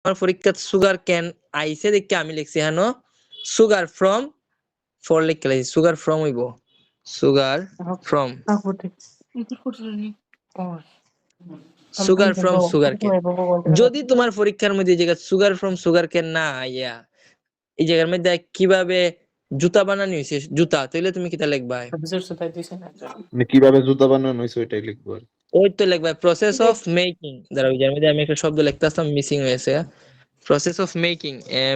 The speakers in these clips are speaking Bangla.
আমার পরীক্ষা সুগার ক্যান আইসে দেখে আমি লিখছি হেন সুগার ফ্রম ফর লিখে লাইছি সুগার ফ্রম হইব sugar from sugar from sugar can. যদি তোমার পরীক্ষার মধ্যে এই জায়গা সুগার ফ্রম সুগার ক্যান না আইয়া এই জায়গার মধ্যে কিভাবে জুতা বানানো হয়েছে জুতা, তাইলে তুমি কিটা লিখবা? কিভাবে জুতা বানানো হয়েছে ওইটাই লিখবো আর ওই তো লিখবা প্রসেস অফ মেকিং। দাঁড়াও যার মধ্যে আমি একটা শব্দ লিখতে আসলাম মিসিং হয়েছে। Process of making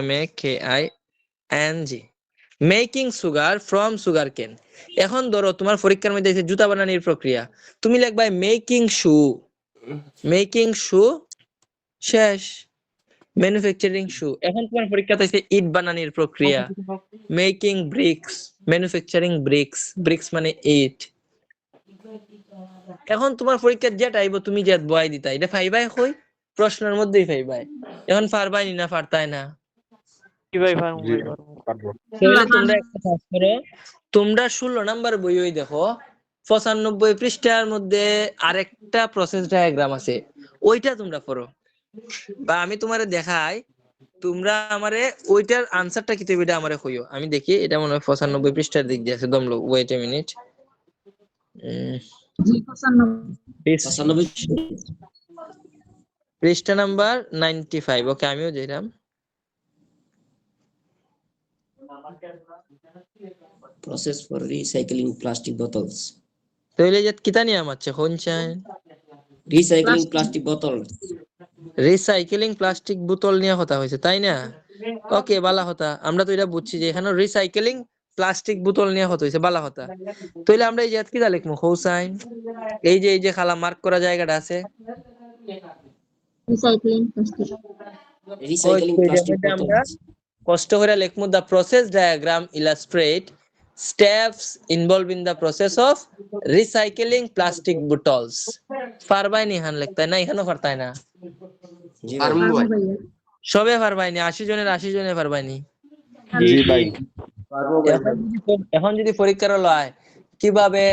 MAKING making sugar from sugar কেন। এখন ধরো তোমার পরীক্ষার মধ্যে এসে জুতা বানানোর প্রক্রিয়া, তুমি লিখবা মেকিং শু শেষ ম্যানুফ্যাকচারিং শু। এখন তোমার পরীক্ষাতে এসে ইট বানানোর প্রক্রিয়া মেকিং ব্রিক্স ম্যানুফ্যাকচারিং ব্রিক্স মানে ইট। এখন তোমার পরীক্ষার যেটা আইব তুমি যে বয় দিতা এটা ফাইবাই কই প্রশ্নের মধ্যেই ফাইবাই। এখন পারবাই না পারতাই না কি ভাই পারবো জি ভাই পারবো। পারবো তাহলে তোমরা একটা কাজ করো, তোমরা 16 নাম্বার বই ওই দেখো 95 পৃষ্ঠার মধ্যে আরেকটা প্রসেস ডায়াগ্রাম আছে, ওইটা তোমরা পড়ো বা আমি তোমারে দেখাই, তোমরা আমারে ওইটার আনসারটা কি তুমি এটা আমারে কইও। আমি দেখি এটা মনে হয় 95 পৃষ্ঠার দিক দিয়ে আছে, দমলো ওয়েট এ মিনিট। পৃষ্ঠা নাম্বার 95। ওকে আমিও দিলাম। Process for recycling plastic bottles. তাহলে যে কিতা নিয়ম আছে কোনচান Recycling plastic bottles. Recycling plastic বোতল নিয়ে কথা হয়েছে তাই না? ওকে বালা কথা, আমরা তো এটা বুঝছি যে এখানে রিসাইকেলিং প্লাস্টিক বোতল নিয়ে কথা হয়েছে বালা কথা। তাহলে আমরা এই যে কিতা লিখবো হোসাইন, এই যে খালা মার্ক করা জায়গাটা আছে Recycling plastic আমরা bottles. কষ্ট করে লিখবো the process diagram illustrate steps involve in the process of recycling plastic bottles. পারবাই নি হান লিখতাই না, এখানেও পারতাই না, জি ভাই। সবে পারবাই নি, 80 জনের 80 জনে পারবাই নি। জি ভাই এখন যদি পরীক্ষার লয় কিভাবে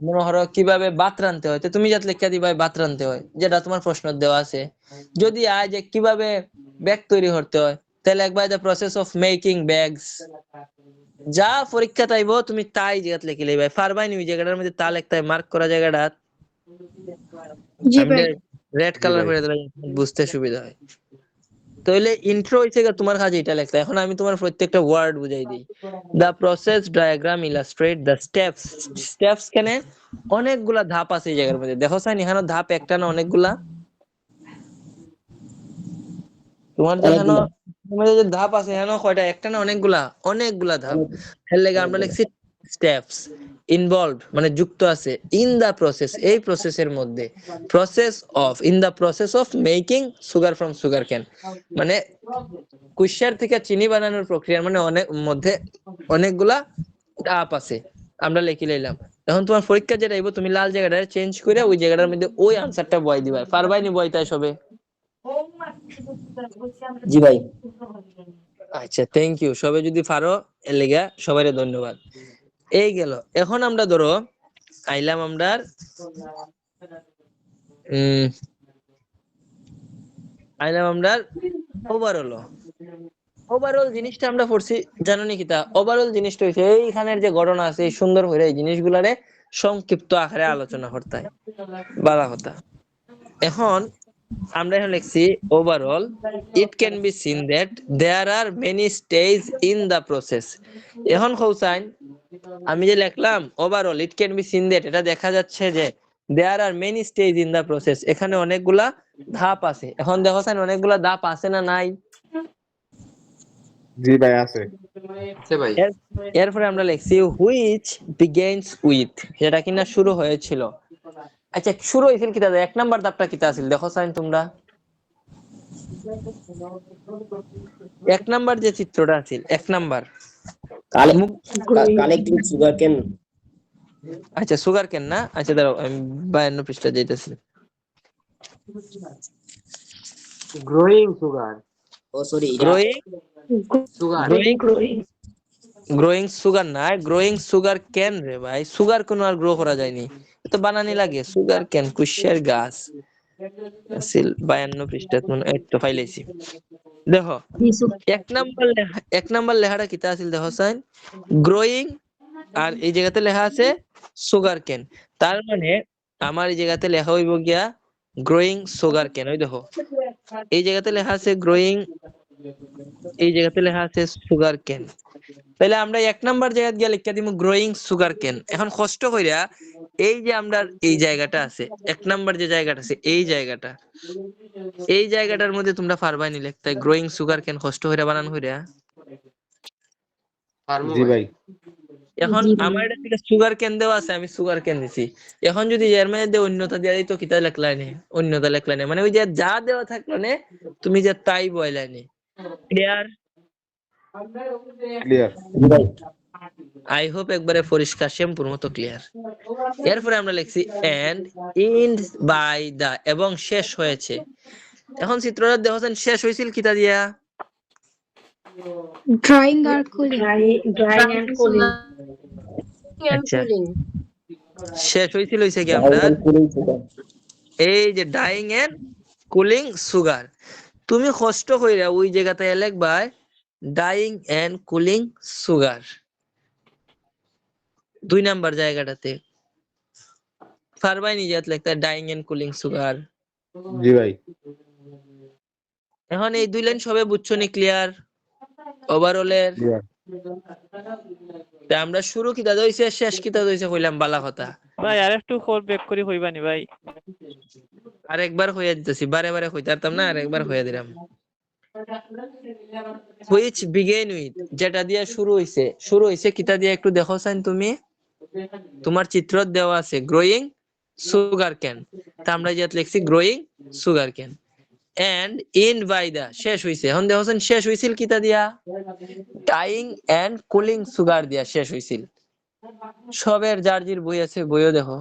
মনে করো কিভাবে ভাত রাঁধতে হয়, তো তুমি যাতে লেখা দিবা ভাত রাঁধতে হয় যেটা তোমার প্রশ্ন দেওয়া আছে। যদি আয় যে কিভাবে ব্যাগ তৈরি করতে হয়, তাহলে একবার the process of making bags. যা পরীক্ষা তাইবো তুমি তাই জায়গাতে লিখে লইবা, পারবাই নি ওই জায়গাটার মধ্যে তা লিখতে মার্ক করা জায়গাটা আমি রেড কালার করে দিলে বুঝতে সুবিধা হয়। তাহলে ইন্ট্রো হইছে তোমার কাজ এটা লেখা। এখন আমি তোমার প্রত্যেকটা ওয়ার্ড বুঝাই দিই। দা প্রসেস ডায়াগ্রাম ইলাস্ট্রেট দা স্টেপস কেনে অনেকগুলা ধাপ আছে এই জায়গার মধ্যে, দেখো সাইন এখানে ধাপ একটা না অনেকগুলা, তোমার দেখানো তোমাদের যে ধাপ আছে এখানে কয়টা একটা না অনেকগুলা ধাপ। এর লাগে আমরা লিখছি স্টেপস ইনভলভ মানে যুক্ত আছে ইন দা প্রসেস এই প্রসেসের মধ্যে, in the process of making sugar from sugar cane মানে কুশার থেকে চিনি বানানোর প্রক্রিয়ার মানে অনেক মধ্যে অনেকগুলা ধাপ আছে আমরা লিখে লইলাম। এখন তোমার পরীক্ষা যেটা আইবো তুমি লাল জায়গাটা চেঞ্জ করে ওই জায়গাটার মধ্যে ওই আনসারটা বয় দিবা, পারবাই নি বয়তাই সবে? জি ভাই। আচ্ছা থ্যাংক ইউ, সবাই যদি পারো এর লেগা সবাইকে ধন্যবাদ। এই গেল। এখন আমরা ধরো আইলাম আমরা ওভারঅল জিনিসটা আমরা পড়ছি জানো নি কিতা? ওভারঅল জিনিসটা হইছে এইখানের যে ঘটনা আছে এই সুন্দর করে এই জিনিসগুলারে সংক্ষিপ্ত আকারে আলোচনা করতে হয় বালা কথা। এখন আমরা এখন লিখছি overall it can be seen that there are many stage in the process. এখন হোসাইন আমি যে লিখলাম overall it can be seen that, এটা দেখা যাচ্ছে যে there are many stage in the process, এখানে অনেকগুলা ধাপ আছে। এখন দেখো সাইন অনেকগুলা ধাপ আছে না নাই? জি ভাই আছে ভাই এরপরে আমরা লিখছি হুইচ বিগিনস উইথ, যেটা কিনা শুরু হয়েছিল। আচ্ছা শুরু হয়েছিল কিতা? এক নাম্বার ধাপটা কিতা আছিল দেখো সাইন তোমরা, এক নাম্বার যে চিত্রটা আছিল এক নাম্বার। কালেক্টিং সুগার কেন। আচ্ছা সুগার কেন না, আচ্ছা দাঁড়াও আমি 52 পৃষ্ঠা যাইতেছি। গ্রোয়িং সুগার ও সরি সুগার গ্রোয়িং সুগার না, গ্রোয়িং সুগার কেন রে ভাই, সুগার কোন আর গ্রো করা যায়নি, তো বানানি লাগে। সুগার কেন কুশার গাছ, আসিল 52 পৃষ্ঠাত মনে এই তো ফাইলাইছি দেখো এক নাম্বার লেখাটা কিতা আছিল দেখো সাইন গ্রোয়িং আর এই জায়গাতে লেখা আছে সুগার কেন তার মানে আমার এই জায়গাতে লেখা হইব গিয়া গ্রোয়িং সুগার কেন ওই দেখো এই জায়গাতে লেখা আছে গ্রোয়িং এই জায়গাতে লেখা আছে সুগার কেন তাহলে আমরা এক নাম্বার জায়গা গিয়া লিখা দিমু গ্রোয়িং সুগার কেন এখন কষ্ট কইরা এই যে আমরা এই জায়গাটা আছে এক নাম্বার যে জায়গাটা আছে এই জায়গাটার মধ্যে তোমরা পারবা নি লিখতে গ্রোয়িং সুগার কেন কষ্ট কইরা বানান কইরা ফার্মো জি ভাই ভাই এখন আমার এটা থেকে সুগার কেন দেওয়া আছে আমি সুগার কেন দিছি এখন যদি এর মধ্যে অন্যতা দিয়া দিই তো কিতা লেখলাই নে অন্যতা লেখলাই নে মানে ওই যে যা দেওয়া থাকলো নে তুমি যে তাই বইলাই নে ক্লিয়ার ক্লিয়ার আই হোপ একবারে পরিষ্কার সম্পূর্ণ মতো ক্লিয়ার এরপরে আমরা লিখছি এন্ড ইন্ড বাই দা এবং শেষ হয়েছে এখন চিত্রটা দেখছেন শেষ হইছিল কিতা দিয়া Drying or cooling. Drying and cooling. আচ্ছা শেষ হইছিল হইছে কি আমরা এই যে ডাইং এন্ড কুলিং সুগার তুমি কষ্ট কইরা ওই জায়গাতে লিখবা drying and cooling sugar 2 number জায়গাটাতে পারবাই নি যাত লিখতে ডাইং এন্ড কুলিং সুগার জি ভাই এখন এই 2 লাইন সবে বুঝছো নি ক্লিয়ার ওভারঅলের ক্লিয়ার তা আমরা শুরু কিতা দইছে শেষ কিতা দইছে কইলাম বালা কথা ভাই আর একটু কল ব্যাক করে হইবানি ভাই আরেকবার হইয়া দিতেছি বারে বারে কইতারতাম না আরেকবার হইয়া দিলাম which began with যেটা দিয়ে শুরু হইছে কিতা দিয়ে একটু দেখো সাইন তুমি তোমার চিত্র দেওয়া আছে গ্রোয়িং সুগার ক্যান তা আমরা যেটা লিখছি growing sugar cane and end by the শেষ হইছে এখন দেখো সাইন শেষ হইছিল কিতা দিয়া ডাইং এন্ড কুলিং সুগার দিয়া শেষ হইছিল সবের জার্জির বই আছে বইও দেখো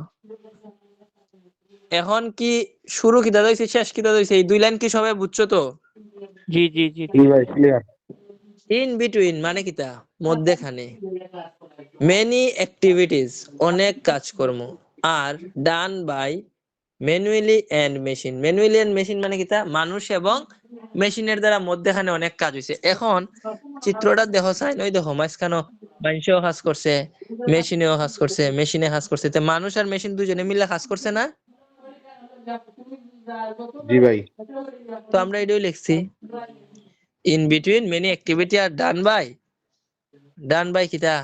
এখন কি শুরু কিতা দইছে শেষ কিতা দইছে এই 2 লাইন কি সবাই বুঝছো তো জি জি জি জি ভাই ক্লিয়ার ইন বিটুইন মানে কিতা মধ্যখানে মেনি অ্যাক্টিভিটিস অনেক কাজকর্ম আর done by manually and machine মানে কিতা মানুষ এবং মেশিনের দ্বারা মধ্যখানে অনেক কাজ হইছে এখন চিত্রটা দেখো চাই নই দেখো মাঝখানে মানুষও কাজ করছে মেশিনেও কাজ করছে মেশিনে কাজ করছে তো মানুষ আর মেশিন দুজনে মিলে কাজ করছে না জি ভাই তো আমরা এটাই লিখছি in between many activity R done by কিতা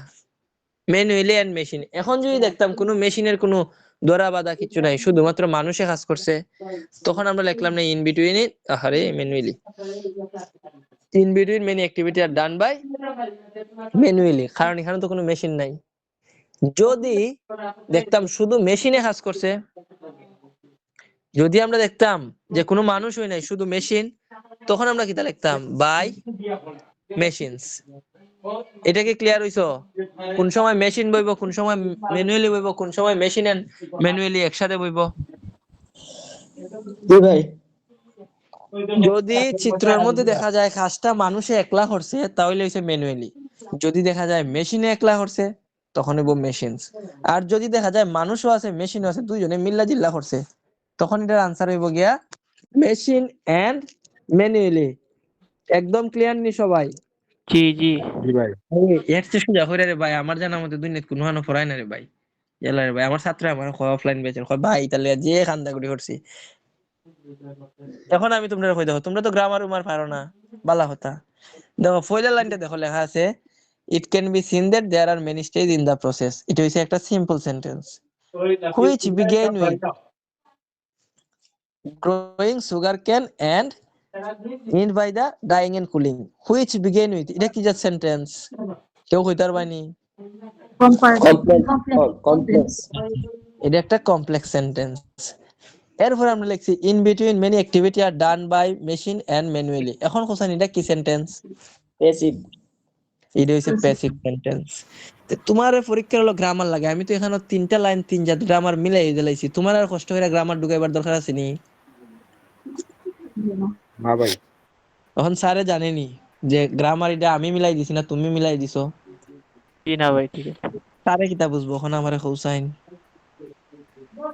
ম্যানুয়ালি এন্ড মেশিন এখন যদি দেখতাম কোনো মেশিনের কোনো ধরা বাঁধা কিছু নাই শুধুমাত্র মানুষে কাজ করছে তখন আমরা লিখলাম না ইন বিটুইন আরে manually in between many activity R done by manually কারণ এখানে তো কোনো মেশিন নাই যদি দেখতাম শুধু মেশিনে কাজ করছে যদি আমরা দেখতাম যে কোনো মানুষই নাই শুধু মেশিন তখন আমরা কিতা লিখতাম বাই মেশিনস এটা কি ক্লিয়ার হইছো কোন সময় মেশিন বইব কোন সময় ম্যানুয়ালি বইব কোন সময় মেশিন এন্ড ম্যানুয়ালি একসাথে বইব জি ভাই যদি চিত্রের মধ্যে দেখা যায় কাজটা মানুষে একলা করছে তাহলে হইছে ম্যানুয়ালি যদি দেখা যায় মেশিনে একলা করছে তখন হইব মেশিনস আর যদি দেখা যায় মানুষও আছে মেশিনও আছে দুইজনে মিল্লা জিল্লা করছে তখন এটার আনসার হইব গিয়া মেশিন এন্ড ম্যানুয়ালি একদম ক্লিয়ার নি সবাই জি জি জি ভাই এর চেয়ে সোজা হইরা রে ভাই আমার জানার মধ্যে দুনিয়াতে কোনো হানো পড়ায় না রে ভাই এলা রে ভাই আমার ছাত্র আমার অফলাইন বেচেন কয় ভাই তাহলে যে খান্দাগুড়ি করছি এখন আমি তোমরা কই দেখো তোমরা তো গ্রামার উমার পারো না বালা কথা দেখো পয়লা লাইনটা দেখো লেখা আছে it can be seen that there are many stage in the process এটা হইছে একটা simple sentence which began with growing sugar cane and end by the drying and cooling which began with এটা কি যা সেন্টেন্স কেউ কইতার বানি কমপ্লেক্স এটা একটা কমপ্লেক্স সেন্টেন্স এরপর আমরা লিখছি in between many activity R done by machine and manually এখন কোথায় এটা কি সেন্টেন্স প্যাসিভ এটা হইছে প্যাসিভ সেন্টেন্স তো তোমার পরীক্ষার হলো গ্রামার লাগে আমি তো এখানে 3টা লাইন 3 জাত গ্রামার মিলাই দিলাইছি তোমার আর কষ্ট করে গ্রামার ঢুকাইবার দরকার আছে নি না ভাই এখন স্যারে জানেনি যে গ্রামার এটা আমি মিলাই দিছি না তুমি মিলাই দিছো জি না ভাই ঠিক আছে স্যারে কিতা বুঝবো এখন আমারে কৌসাইন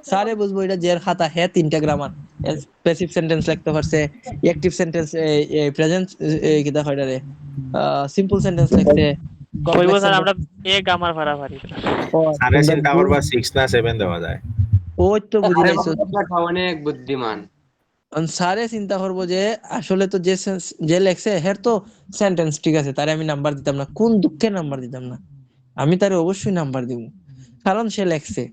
স্যারে বুঝবো এটা যে খাতা হে তিনটা গ্রামার প্যাসিভ সেন্টেন্স লিখতে পারছে অ্যাক্টিভ সেন্টেন্স প্রেজেন্ট কিটা হয় রে সিম্পল সেন্টেন্স লিখছে কইব কমপ্লেক্স স্যার সেন্টেন্স আমরা এক আমার ভাড়া ভারি সারে চিন্তা করবা 6 না 7 দেওয়া যায়। ওই তো বুঝি আরে লাইছো বাবা, অনেক বুদ্ধিমান। স্যারে চিন্তা করবো যে আসলে তো যে লেখছে হের তো সেন্টেন্স ঠিক আছে তারে আমি নাম্বার দিতাম না কোন দুঃখে নাম্বার দিতাম না আমি তারে অবশ্যই নাম্বার দিব কারণ সে লেখছে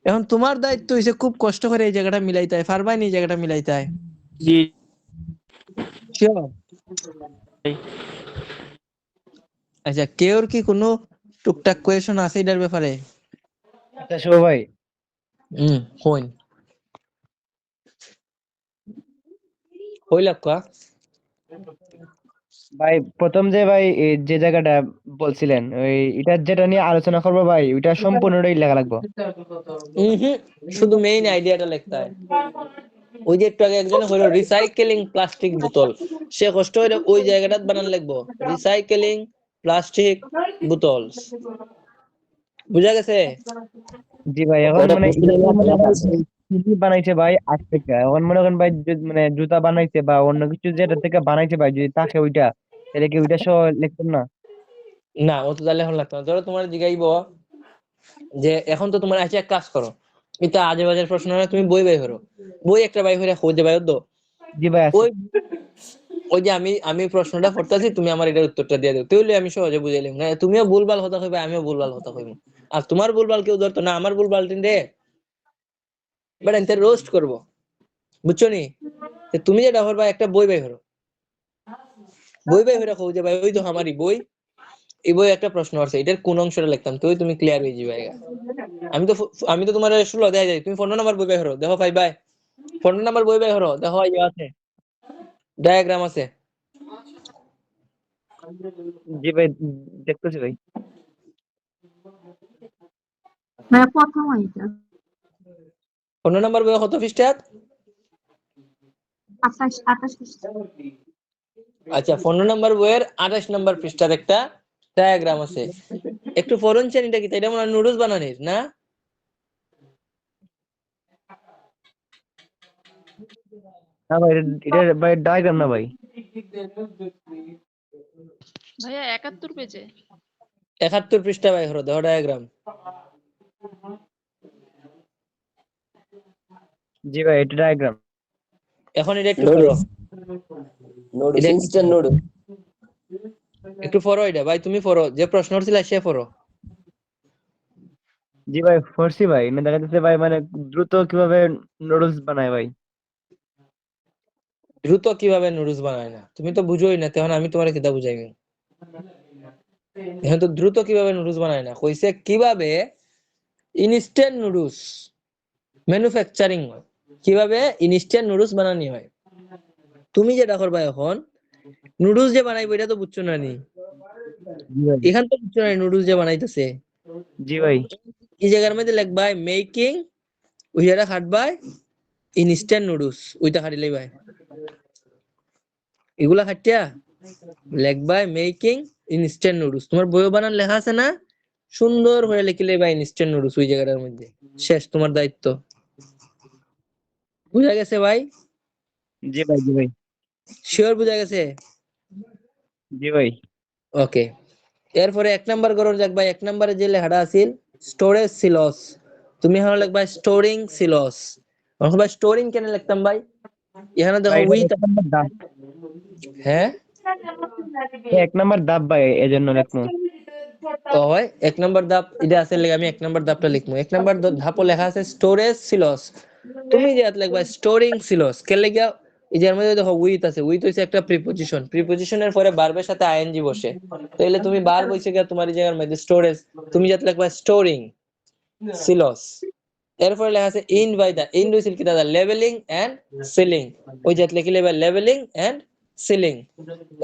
এখন তোমার দায়িত্ব হইছে খুব কষ্ট করে এই জায়গাটা মিলাইতে হয় পারবাই না এই জায়গাটা মিলাইতে হয় জি Sure? ভাই। আচ্ছা কেউর কি কোনো টুকটাক কোয়েশন আছে এটার ব্যাপারে আচ্ছা শুভ ভাই, হইন হইলা কা ভাই প্রথম যে ভাই এই যে জায়গাটা বলছিলেন ওই এটা যেটা নিয়ে আলোচনা করবো ভাই ওইটা সম্পূর্ণটাই লেখা লাগবে। শুধু মেইন আইডিয়াটা লিখতে হয় ওই যে একটু আগে একজন হলো রিসাইকেলিং প্লাস্টিক বোতল সে কষ্ট হইলে ওই জায়গাটা বানান লাগবো রিসাইকেলিং প্লাস্টিক বোতল বুঝা গেছে জি ভাই, এখন মানে কি বানাইছে ভাই আজ থেকে, এখন মনে করেন ভাই মানে জুতা বানাইছে বা অন্য কিছু যেটা থেকে বানাইছে ভাই যদি থাকে ওইটা, তাহলে কি ওইটা সহ লিখতাম না? না ও তো তাহলে এখন লাগতো না ধরো তোমার জিগাইবো যে এখন তো তোমার আছে এক কাজ করো এটা আজে বাজে প্রশ্ন না তুমি বই বাই করো বই একটা বাই করে খুঁজে বাই দো জি ভাই আছে। ওই ওই যে আমি প্রশ্নটা পড়তেছি তুমি আমার এটার উত্তরটা দিয়ে দাও তাহলে আমি সহজে বুঝাইলাম না তুমিও ভুলভাল কথা কইবে আমিও ভুলভাল কথা কইব আর তোমার ভুলভাল কেউ ধরতো না আমার ভুলভাল টিন রে বাট এনতে রোস্ট করব বুঝছো নি তুমি যেটা করবা একটা বই বাই করো বই বাই করে খুঁজে বাই ওই তো আমারই বই এই বই একটা প্রশ্ন আছে এটার কোন অংশটা লিখতাম তুই তুমি ক্লিয়ার হয়ে যাবে আমি তো তোমার 16 দেখাই যাই তুমি 15 নাম্বার বই বাই করো দেখো 5 বাই 15 নাম্বার বই বাই করো দেখো ইয়ে আছে ডায়াগ্রাম আছে জি ভাই দেখতেছি ভাই। ভাইয়া প্রথম এটা 15 নাম্বার বই কত পৃষ্ঠা 28 আচ্ছা 15 নাম্বার বইয়ের 28 নাম্বার পৃষ্ঠার একটা ডায়াগ্রাম আছে একটু ফরন চেন এটা কি এটা মনে হয় নুডলস বানানির না না ভাই এটা ভাই ডায়াগ্রাম না ভাই। ভাইয়া 71 পেজে 71 পৃষ্ঠা বাই হলো দেখো ডায়াগ্রাম জি ভাই এটা ডায়াগ্রাম। এখন এটা একটু পড়ো নোডস ইনস্ট্যান্ট নোড একটু পড়ো এটা ভাই তুমি পড়ো যে প্রশ্ন ছিল সে পড়ো জি ভাই ফরসি ভাই, না দেখা যাচ্ছে ভাই মানে দ্রুত কিভাবে নুডলস বানায় ভাই। দ্রুত কিভাবে নুডলস বানায় না তুমি তো বুঝোই না তখন আমি তোমার কিতা বুঝাইবো এখন তো দ্রুত কিভাবে নুডলস বানায় না কইছে কিভাবে ইনস্ট্যান্ট নুডলস ম্যানুফ্যাকচারিং হয় কিভাবে ইনস্ট্যান্ট নুডলস বানানি হয় তুমি যেটা করবা এখন নুডলস যে বানাইবো এটা তো বুঝছো না নি জি ভাই। এখান তো বুঝছো না নুডলস যে বানাইতেছে জি ভাই। এই জায়গার মধ্যে লিখবা মেকিং ওইটা খাটবা ইনস্ট্যান্ট নুডলস ওইটা খাটিলেই ভাই এগুলা খাটিয়া লিখবা মেকিং ইনস্ট্যান্ট নুডলস তোমার বইও বানান লেখা আছে না সুন্দর করে লিখলে ভাই ইনস্ট্যান্ট নুডলস ওই জায়গাটার মধ্যে শেষ তোমার দায়িত্ব বুঝা গেছে ভাই জি ভাই। জি ভাই। শিওর বুঝা গেছে জি ভাই। ওকে এরপরে 1 নাম্বার করুন যাক ভাই 1 নম্বরে যে লেখাটা আছিল স্টোরেজ সিলস তুমি এখানে লিখবা স্টোরিং সিলস এখন ভাই স্টোরিং কেন লিখতাম ভাই এখানে দেখো ভাই, উইথ এক নাম্বার দাব, হ্যাঁ এক নাম্বার দাব ভাই এজন্য লিখবো। হয় 1 নাম্বার ধাপ এটা আছে লাগে আমি 1 নাম্বার ধাপটা লিখবো 1 নাম্বার ধাপও লেখা আছে স্টোরেজ সিলস তুমি যে লিখবা স্টোরিং সিলস কে লাগা এই যে এর মধ্যে দেখো উইথ আছে উইথ হইছে একটা প্রিপজিশনের পরে ভার্বের সাথে আইএনজি বসে তাইলে তুমি ভার্ব হইছে কি তোমার এই জায়গার মধ্যে স্টোরেজ তুমি যাতে লিখবা স্টোরিং সিলস এরপরে লেখা আছে ইন বাই দা ইন হইছিল কি দাদা লেভেলিং এন্ড সিলিং ওই যাতে লিখলে বা লেভেলিং এন্ড সিলিং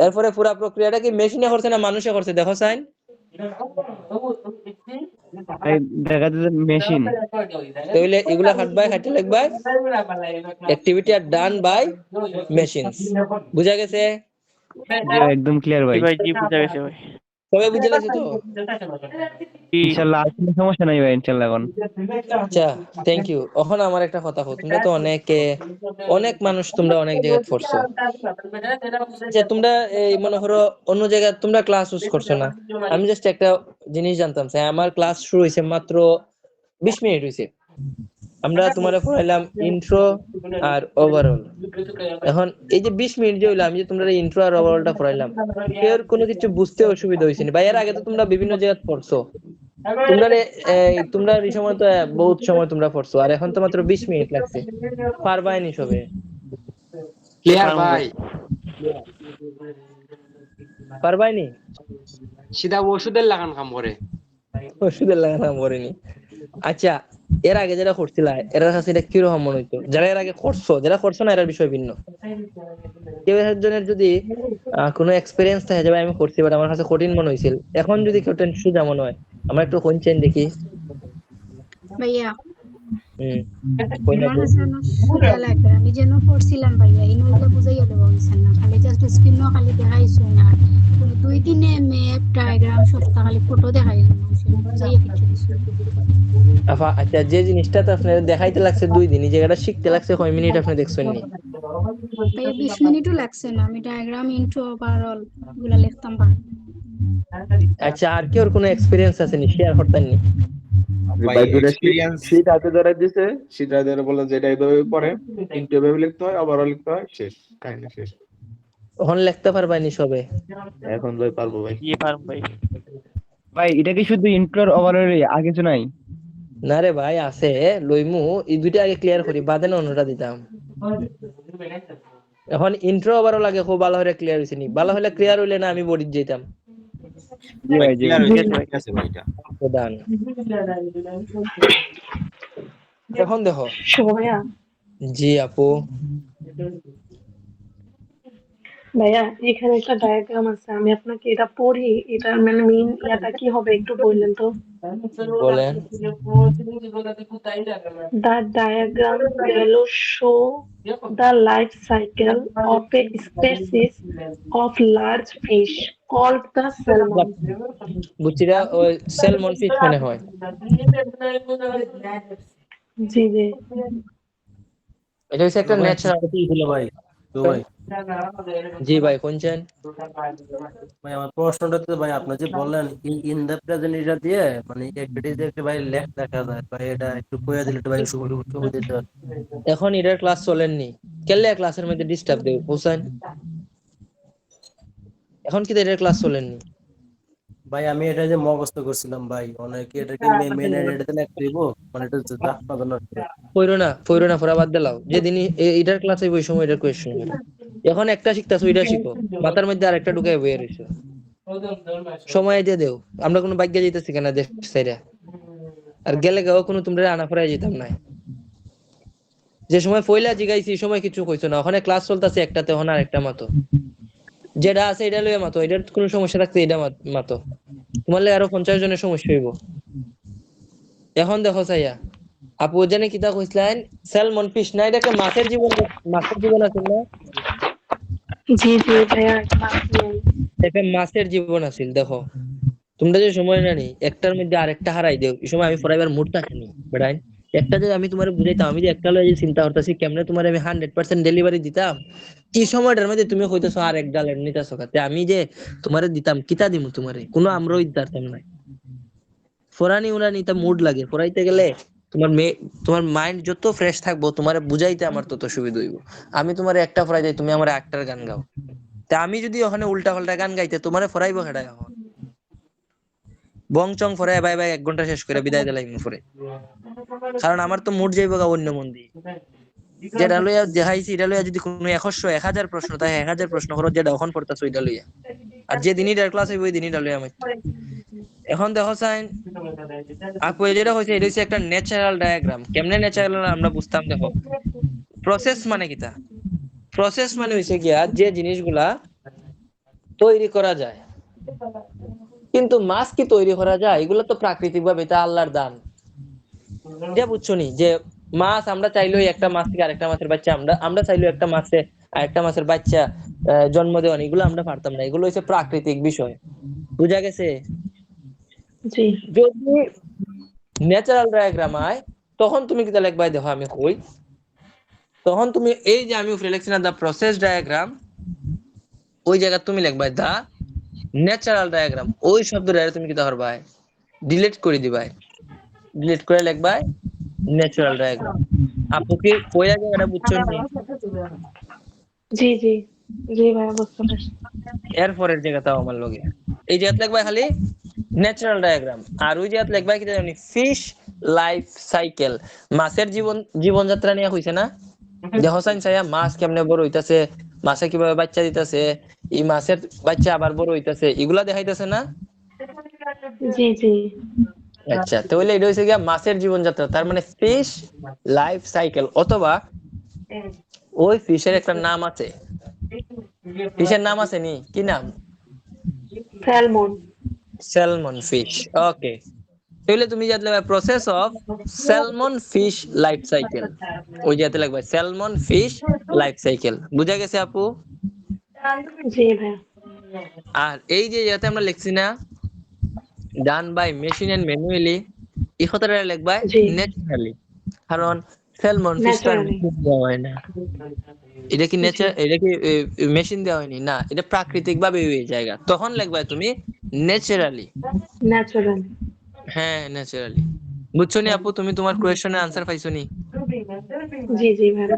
এরপরে পুরো প্রক্রিয়াটা কি মেশিনে করছে না মানুষে করছে দেখো সাইন ভাই দেখা যাচ্ছে মেশিন। তাহলে এগুলা খাটবাই খাটতে লাগবাই activity R done by machines বুঝা গেছে জি ভাই একদম ক্লিয়ার জি ভাই। ভাই জি বুঝা গেছে ভাই সবাই বুঝে লাগছে তো? ইনশাল্লাহ আর কোনো সমস্যা নাই ভাই ইনশাল্লাহ এখন। আচ্ছা, থ্যাংক ইউ। এখন আমার একটা কথা কও, তোমরা তো অনেক মানুষ তোমরা অনেক জায়গায় পড়ছো, যে তোমরা এই মনে করো অন্য জায়গায় তোমরা ক্লাস ইউজ করছো না। আমি জাস্ট একটা জিনিস জানতাম চাই, আমার ক্লাস শুরু হয়েছে মাত্র 20 মিনিট হয়েছে, আমরা তোমার পড়াইলাম ইন্ট্রো আর ওভারঅল। এখন এই যে 20 মিনিট যে হইলো, আমি যে তোমরা ইন্ট্রো আর ওভারঅলটা পড়াইলাম, এর কোনো কিছু বুঝতে অসুবিধা হয়েছে না ভাই? এর আগে তো তোমরা বিভিন্ন জায়গায় পড়ছো, তোমরা এই সময় তো বহুত সময় তোমরা পড়ছো, আর এখন তো মাত্র 20 মিনিট লাগছে, পারবাইনি সবে? ক্লিয়ার ভাই, পারবাইনি? সিধা ওষুধের লাগান কাম করে। ওষুধের লাগানো মরেনি। আচ্ছা, এর আগে যারা করছিলা এরা কাছে এটা কিরকম মনে হইতো? যারা এর আগে করছো, যারা করছো না এর বিষয় ভিন্ন। কেউ একজনের যদি কোনো এক্সপেরিয়েন্স থাকে, যাবে আমি করছি বাট আমার কাছে কঠিন মনে হয়েছিল, এখন যদি কেউ সোজা মনে হয়, আমার একটু কোনচেন দেখি। ভাইয়া কই না আমার কাছে সোজা লাগে, আমি যেন পড়ছিলাম ভাইয়া এই নইলে বুঝাইয়া দেবো হইছেন না, খালি জাস্ট স্ক্রিনও খালি দেখাইছো না, 2 দিনে ম্যাপ ডায়াগ্রাম সবটা খালি ফটো দেখাইছো না, বুঝাইয়া কিছু দিছো। আচ্ছা, যে জিনিসটা তো আপনার দেখাইতে লাগছে 2 দিন, এই জায়গাটা শিখতে লাগছে কয় মিনিট আপনি দেখছেন নি? ভাইয়া 20 মিনিটও লাগছে না, আমি ডায়াগ্রাম ইন্ট্রো ওভারঅল গুলা লিখতাম পারি। আচ্ছা, আর কি ওর কোনো এক্সপেরিয়েন্স আছে নি, শেয়ার করতেন নি? ভাই দুটো শীট হাতে ধরে দিছে, শীট হাতে ধরে বলে যে এটা এইভাবে পড়ে, ইন্টু এভাবে লিখতে হয়, ওভারঅল লিখতে হয়, শেষ, কাহিনী শেষ। এখন লিখতে পারবাইনি সবে? এখন ভাই পারবো ভাই। কি পারুম ভাই। ভাই এটা কি শুধু ইন্ট্রো আর ওভারঅল আর কিছু নাই? না রে ভাই, আছে লইমু, এই দুইটা আগে ক্লিয়ার করি, বাদে না অন্যটা দিতাম। এখন ইন্ট্রো ওভারঅল আগে খুব ভালো হয়ে ক্লিয়ার হইছে নি? ভালো হলে ক্লিয়ার হইলে না আমি বডি যেতাম। জি ভাই জি ক্লিয়ার ভাই। হয়ে গেছে, আছে ভাই এটা। প্রধান এখন দেখো। ভাইয়া জি আপু। ভাইয়া এখানে একটা ডায়াগ্রাম আছে, আমি আপনাকে এটা পড়ি, এটার মানে মেইন ইয়াটা কি হবে একটু বললেন তো? বলেন। The diagram below show the life cycle of a species of large fish called the salmon. বুচিরা ওই স্যালমন ফিশ মনে হয়। জি জি। এটা হচ্ছে একটা ন্যাচারাল। ভাই তো ভাই জি ভাই কোনছেন? ভাই আমার প্রশ্নটা তো ভাই আপনি যে বললেন ইন দা প্রেজেন্ট এটা দিয়ে মানে একটিতে একটা ভাই লেখ দেখা যায় ভাই, এটা একটু কইয়া দিলে একটু ভাই সুবিধা দিতে। এখন এটার ক্লাস চলেননি, কেলে ক্লাসের মধ্যে ডিস্টার্ব দেব হোসেন? এখন কি এটার ক্লাস চলেননি? ভাই আমি এটা যে মুখস্থ করছিলাম ভাই, অনেকে এটাকে মেন এডিটে লিখতে দিব, মানে এটা জানা জানা। পড়ো না পড়া বাদ দিলাও, যেদিন এটার ক্লাসে ওই সময় এটার কোয়েশ্চন হবে। এখন একটা শিখতাছো, এটা শিখো, মাথার মধ্যে আরেকটা ঢুকাই বইয়ে রইছো, সময় দিয়ে দেও। আমরা কোনো ভাগ্যে যাইতেছি কেন দেশ ছেড়ে? আর গেলে গাও কোনো তোমরা আনা ফরাই যেতাম না। যে সময় পয়লা জিগাইছি এই সময় কিছু কইছো না, ওখানে ক্লাস চলতেছে একটাতে, ওখানে আরেকটা মাতো, যেটা আছে এটা লইয়া মাতো, এটার কোনো সমস্যা থাকতে এটা মাতো, তোমার লাগে আরো 50 জনের সমস্যা হইব। এখন দেখো চাইয়া আপু জানে কিতা কইছিলেন, স্যালমন ফিশ না, এটা একটা মাছের জীবন আছে না? জি জি ভাইয়া। একটা মাছের জীবন আছে। দেখো তোমরা যে সময় নানি একটার মধ্যে আরেকটা হারাই দেও, এই সময় আমি পড়াইবার মুড থাকেনি বেড়াই। একটা যদি আমি তোমার বুঝাইতাম, আমি যে একটা লয়ে চিন্তা করতেছি কেমনে তোমার আমি 100% ডেলিভারি দিতাম, কি সময়টার মধ্যে তুমি কইতেছো আর এক ডালের নিতেছো কাতে, আমি যে তোমারে দিতাম কিতা দিমু তোমারে, কোনো আমরাও দিতাম না। ফোরানি উড়ানি তা মুড লাগে, পড়াইতে গেলে তোমার মাইন্ড যত ফ্রেশ থাকবো, তোমারে বুঝাইতে আমার তত সুবিধা হইব। আমি তোমারে একটা ফরাই যাই, তুমি আমার একটার গান গাও, তা আমি যদি ওখানে উল্টা পাল্টা গান গাইতে তোমারে ফরাইবো হেডা? এখন বং চং ফরাই বাই বাই 1 ঘন্টা শেষ করে বিদায় দিলাম ফরে, কারণ আমার তো মুড যাইব গা অন্য মন দিয়ে। যেটা লইয়া দেখাইছি এটা লইয়া যদি কোনো 100 1000 প্রশ্ন তাই 1000 প্রশ্ন করো, যেটা এখন পড়তাছো ওইটা লইয়া, আর যে দিনই ক্লাস হইব ওই দিনই লইয়া আমি। এখন দেখো সাইন আপু যেটা হইছে, এটা হচ্ছে একটা ন্যাচারাল ডায়াগ্রাম। কেমনে ন্যাচারাল আমরা বুঝতাম? দেখো প্রসেস মানে কিটা? প্রসেস মানে হইছে গিয়া যে জিনিসগুলা তৈরি করা যায়, কিন্তু মাছ কি তৈরি করা যায়? এগুলো তো প্রাকৃতিক ভাবে, এটা আল্লাহর দান। যে বুঝছো নি যে মাছ আমরা চাইলেও একটা মাছ থেকে আরেকটা মাছের বাচ্চা, আমরা চাইলেও একটা মাছে আরেকটা মাছের বাচ্চা জন্ম দেওয়া, এগুলো আমরা পারতাম না, এগুলো হচ্ছে প্রাকৃতিক বিষয়। বুঝা গেছে? জি যদি ন্যাচারাল ডায়াগ্রাম হয় তখন তুমি কিতা লিখবা দেখো আমি কই। তখন তুমি এই যে আমি উপরে লিখছি না দা প্রসেস ডায়াগ্রাম, ওই জায়গা তুমি লিখবা দা ন্যাচারাল ডায়াগ্রাম। ওই শব্দটা তুমি কিতা করবা, ডিলিট করে দিবা, ডিলিট করে লিখবা ন্যাচারাল ডায়াগ্রাম। আপু কি কইয়া জায়গাটা বুঝছো নি? জি জি জি ভাইয়া বুঝতে পারছি। এরপরের জায়গাটাও আমার লগে এই জায়গা লিখবা খালি ন্যাচারাল ডায়াগ্রাম, আর ওই জায়গা লিখবা কি জানি ফিশ লাইফ সাইকেল। মাছের জীবনযাত্রা নিয়ে হইছে না, দেখো সাইন ছায়া মাছ কেমনে বড় হইতাছে, মাছে কিভাবে বাচ্চা দিতেছে, এই মাছের বাচ্চা আবার বড় হইতাছে, এগুলা দেখাইতেছে না? জি জি আচ্ছা, তাহলে এটা হইছে গিয়া মাছের জীবনযাত্রা, তার মানে ফিশ লাইফ সাইকেল। অথবা ওই ফিশের একটা নাম আছে, ফিশের নাম আছে নি, কি নাম? স্যালমন। Salmon fish. ওকে, তাহলে তুমি যাতে লিখবা process of salmon fish life cycle, ওই যাতে লিখবা স্যালমন ফিশ লাইফ সাইকেল। বুঝা গেছে আপু? জি ভাইয়া। আর এই যে যাতে আমরা লিখছি না done by machine and manually, এই কথাটা লিখবা জি ন্যাচারালি, কারণ স্যালমন ফিশ তো ন্যাচারালি। দেওয়া হয় না। এটা কি নেচার, এটা কি মেশিন দেওয়া হয়নি না, এটা প্রাকৃতিক ভাবে হয়ে জায়গা, তখন লিখবা তুমি ন্যাচারালি। ন্যাচারালি। হ্যাঁ ন্যাচারালি। বুঝছো নি আপু? তুমি তোমার কোয়েশ্চনের আনসার পাইছো নি? জি জি ভাইয়া।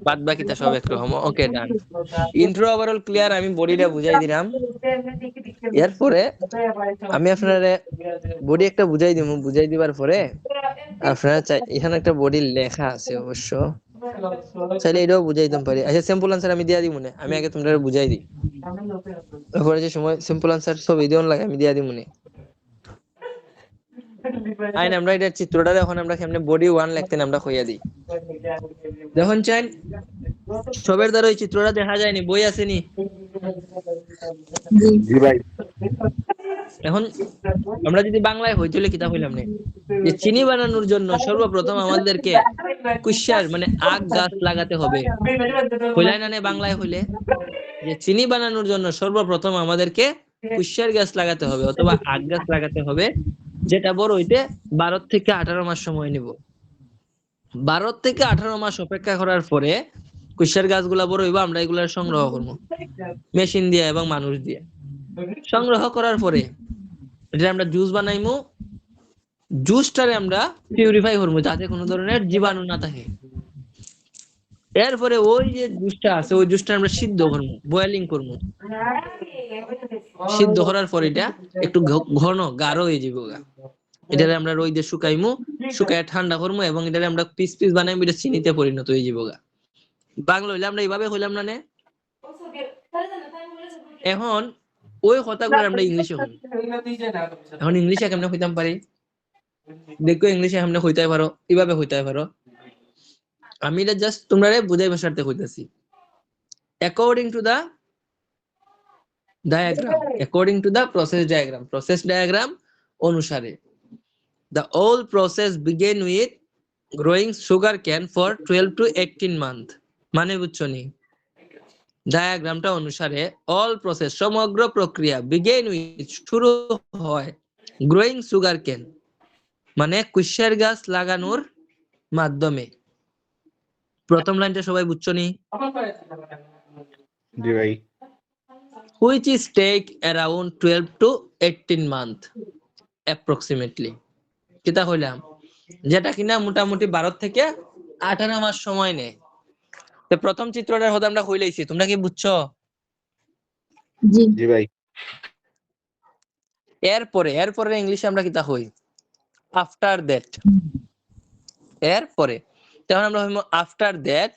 বাদ বাকিটা সব একরকম। ওকে ডান। ইন্ট্রো ওভারঅল ক্লিয়ার, আমি বডিটা বুঝাই দিলাম। এরপরে আমি আপনারে বডি একটা বুঝাই দিব, বুঝাই দিবার পরে আপনারা চাই এখানে একটা বডি লেখা আছে অবশ্য, চাইলে এটাও বুঝাই দিতে পারি। আচ্ছা সিম্পল আনসার আমি দিয়া দিব না, আমি আগে তোমরা বুঝাই দিই, তারপরে যে সময় সিম্পল আনসার সব এই দিন লাগে আমি দিয়া দিব না। আইন আমরা এটা চিত্রটা এখন আমরা কেমনে বডি 1 লিখতেন আমরা কইয়া দিই। দেখুন চাই সবের দ্বারা ওই চিত্রটা দেখা যায়নি, বই আসেনি? জি ভাই। এখন আমরা যদি বাংলায় হই তাহলে কিতাব হইলাম না যে চিনি বানানোর জন্য সর্বপ্রথম আমাদেরকে কুশার মানে আখ গাছ লাগাতে হবে। হইলাই না বাংলায় হইলে যে চিনি বানানোর জন্য সর্বপ্রথম আমাদেরকে কুশার গাছ লাগাতে হবে অথবা আখ গাছ লাগাতে হবে, যেটা বড় হইতে 12 থেকে 18 মাস সময় নিব। 12 থেকে 18 মাস অপেক্ষা করার পরে কুশার গাছগুলা বড় হইব, আমরা এগুলা সংগ্রহ করব মেশিন দিয়ে এবং মানুষ দিয়ে। সংগ্রহ করার পরে এটা আমরা জুস বানাইমু, জুসটারে আমরা পিউরিফাই করবো যাতে কোনো ধরনের জীবাণু না থাকে। এরপরে ওই যে জুসটা আছে ওই জুসটা আমরা সিদ্ধ করবো, বয়েলিং করবো। সিদ্ধ করার পর এটা একটু ঘন গাঢ় হয়ে যাবে, এটারে আমরা রোদে শুকাইমু, শুকায় ঠান্ডা করবো এবং এটারে আমরা পিস পিস বানাইমু, এটা চিনিতে পরিণত হয়ে যাবে। বাংলা হইলে আমরা এইভাবে হইলাম না। এখন ওই কথাগুলো আমরা ইংলিশে হই, এখন ইংলিশে কেমনে হইতাম পারি দেখো, ইংলিশে কেমনে হইতে পারো, এইভাবে হইতে পারো। আমি এটা জাস্ট তোমরা বুঝাই ভাষাতে কইতাছি। According to the diagram, according to the process diagram অনুসারে the whole process begin with growing sugar cane for 12 to 18 month। মানে বুঝছো নি? ডায়াগ্রামটা অনুসারে অল প্রসেস সমগ্র প্রক্রিয়া begin with শুরু হয় গ্রোয়িং সুগার কেন মানে কুশার গাছ লাগানোর মাধ্যমে। প্রথম লাইনটা সবাই বুঝছো নি? জি ভাই। which is take around 12 to 18 month approximately। কিতা কইলাম? যেটা কিনা মোটামুটি 12 থেকে 18 মাস সময় নেয়। তো প্রথম চিত্রটার কথা আমরা কইলাইছি, তোমরা কি বুঝছো? জি ভাই। এরপরে ইংলিশে আমরা কিতা কই? After that. এরপরে তখন আমরা হইমু after that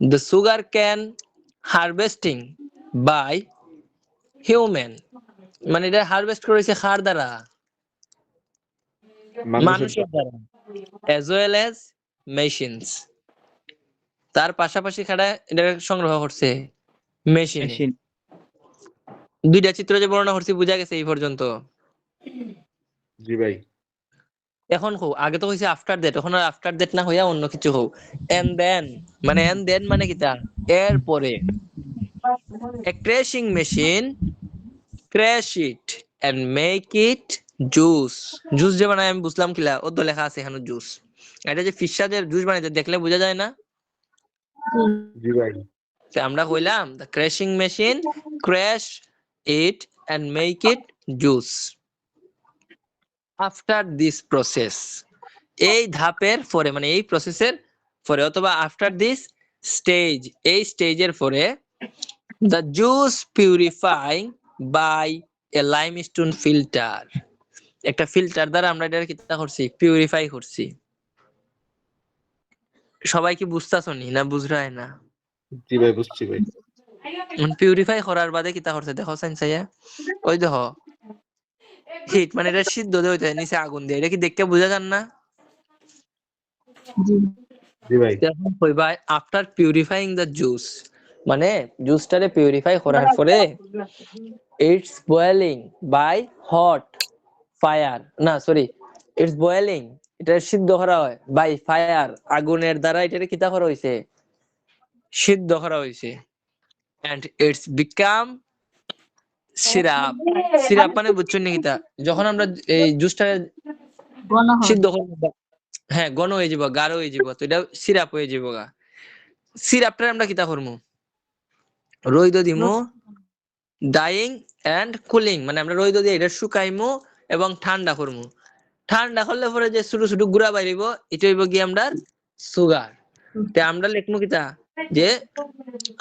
the sugar cane harvesting by human, মানে এটা হারভেস্ট করেছে কার দ্বারা? মানুষের দ্বারা, as well as machines। তার পাশাপাশি খাড়া এটা সংগ্রহ করছে মেশিনে। দুইটা চিত্র যে বর্ণনা করছি বুঝা গেছে এই পর্যন্ত? জি ভাই। এখন কও, আগে তো কইছে আফটার দ্যাট, এখন আর আফটার দ্যাট না হইয়া অন্য কিছু কও। এন্ড দেন মানে কিটা? এরপরে a crushing machine crush it and make it juice. Juice যে বানাই আমি বুঝলাম কিলা, ও তো লেখা আছে এখানে জুস। এটা যে ফিশাদের জুস বানাইতে দেখলে বোঝা যায় না? জি ভাই। তো আমরা কইলাম the crushing machine crush it and make it juice. After this process, এই ধাপের পরে মানে এই প্রসেসের পরে অথবা আফটার দিস স্টেজ, এই স্টেজের পরে the juice purifying by a limestone filter, একটা ফিল্টার দ্বারা আমরা এটা কিতা করছি, পিউরিফাই করছি। সবাই কি বুঝতাছো নি না বুঝরায় না? জি ভাই বুঝছি ভাই। পিউরিফাই করার বাদে কিতা করছে দেখো সাইন্সাইয়া, ওই দেখো হিট মানে এটা সিদ্ধ হইতে নিচে আগুন দিয়ে, এটা কি দেখতে বোঝা যান না? জি ভাই। এখন কইবা আফটার পিউরিফাইং দ্য জুস, মানে জুসটারে পিউরিফাই করার পরে it's boiling by hot fire, না সরি ইটস বয়েলিং, এটা সিদ্ধ করা হয় বাই ফায়ার, আগুনের দ্বারা এটারে কিতা করা হইছে, সিদ্ধ করা হইছে। And it's become syrup. Syrup মানে বুঝছেন নি কিতা, যখন আমরা এই জুসটা সিদ্ধ করব, হ্যাঁ ঘন হয়ে যাব, গাঢ় হয়ে যাব, তো এটা সিরাপ হয়ে যাব গা। সিরাপটা আমরা কিতা করবো, রইদ দিমু, ডাইং এন্ড কুলিং, মানে আমরা রইদ দিয়ে এটা শুকাইমু এবং ঠান্ডা করমু। ঠান্ডা করলে পরে যে ছোট ছোট গুড়া বাইরিব, এটা হইব কি আমরা সুগার। তে আমরা লিখমু কিতা যে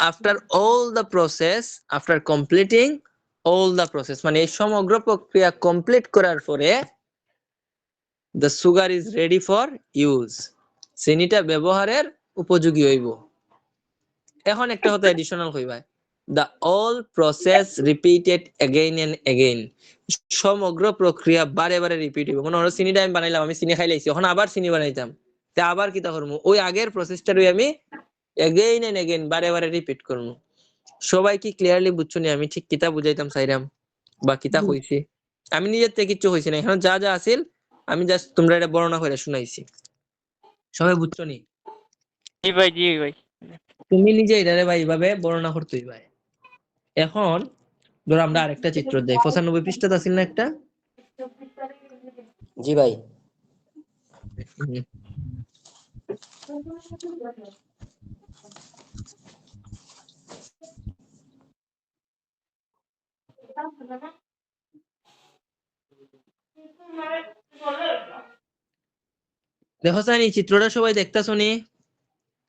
after all the process, after completing all the process, মানে এই সমগ্র প্রক্রিয়া কমপ্লিট করার পরে the sugar is ready for use, চিনিটা ব্যবহারের উপযোগী হইব। এখন একটা কথা এডিশনাল কইবা, the all process repeated again and again, সমগ্র প্রক্রিয়া বারে বারে রিপিট হইব। মনে হলো চিনিটা আমি বানাইলাম, আমি চিনি খাই লাইছি, এখন আবার চিনি বানাইতাম, তে আবার কিতা করবো, ওই আগের প্রসেসটারই আমি again and again বারে বারে রিপিট করবো। সবাই কি ক্লিয়ারলি বুঝছো নি আমি ঠিক কিতা বুঝাইতাম চাইরাম বা কিতা কইছি? আমি নিজের থেকে কিচ্ছু কইছি না, এখন যা যা আছিল আমি জাস্ট তোমরা এটা বর্ণনা করে শুনাইছি। সবাই বুঝছো নি? জি ভাই, জি ভাই। তুমি নিজে এটারে ভাই এইভাবে বর্ণনা করতেই ভাই। এখন ধরো আমরা আরেকটা চিত্র দেই, 95 পৃষ্ঠাতে আছিল না একটা? জি ভাই। হুম। দেখো স্যার এই চিত্রটা সবাই দেখতাছো নি?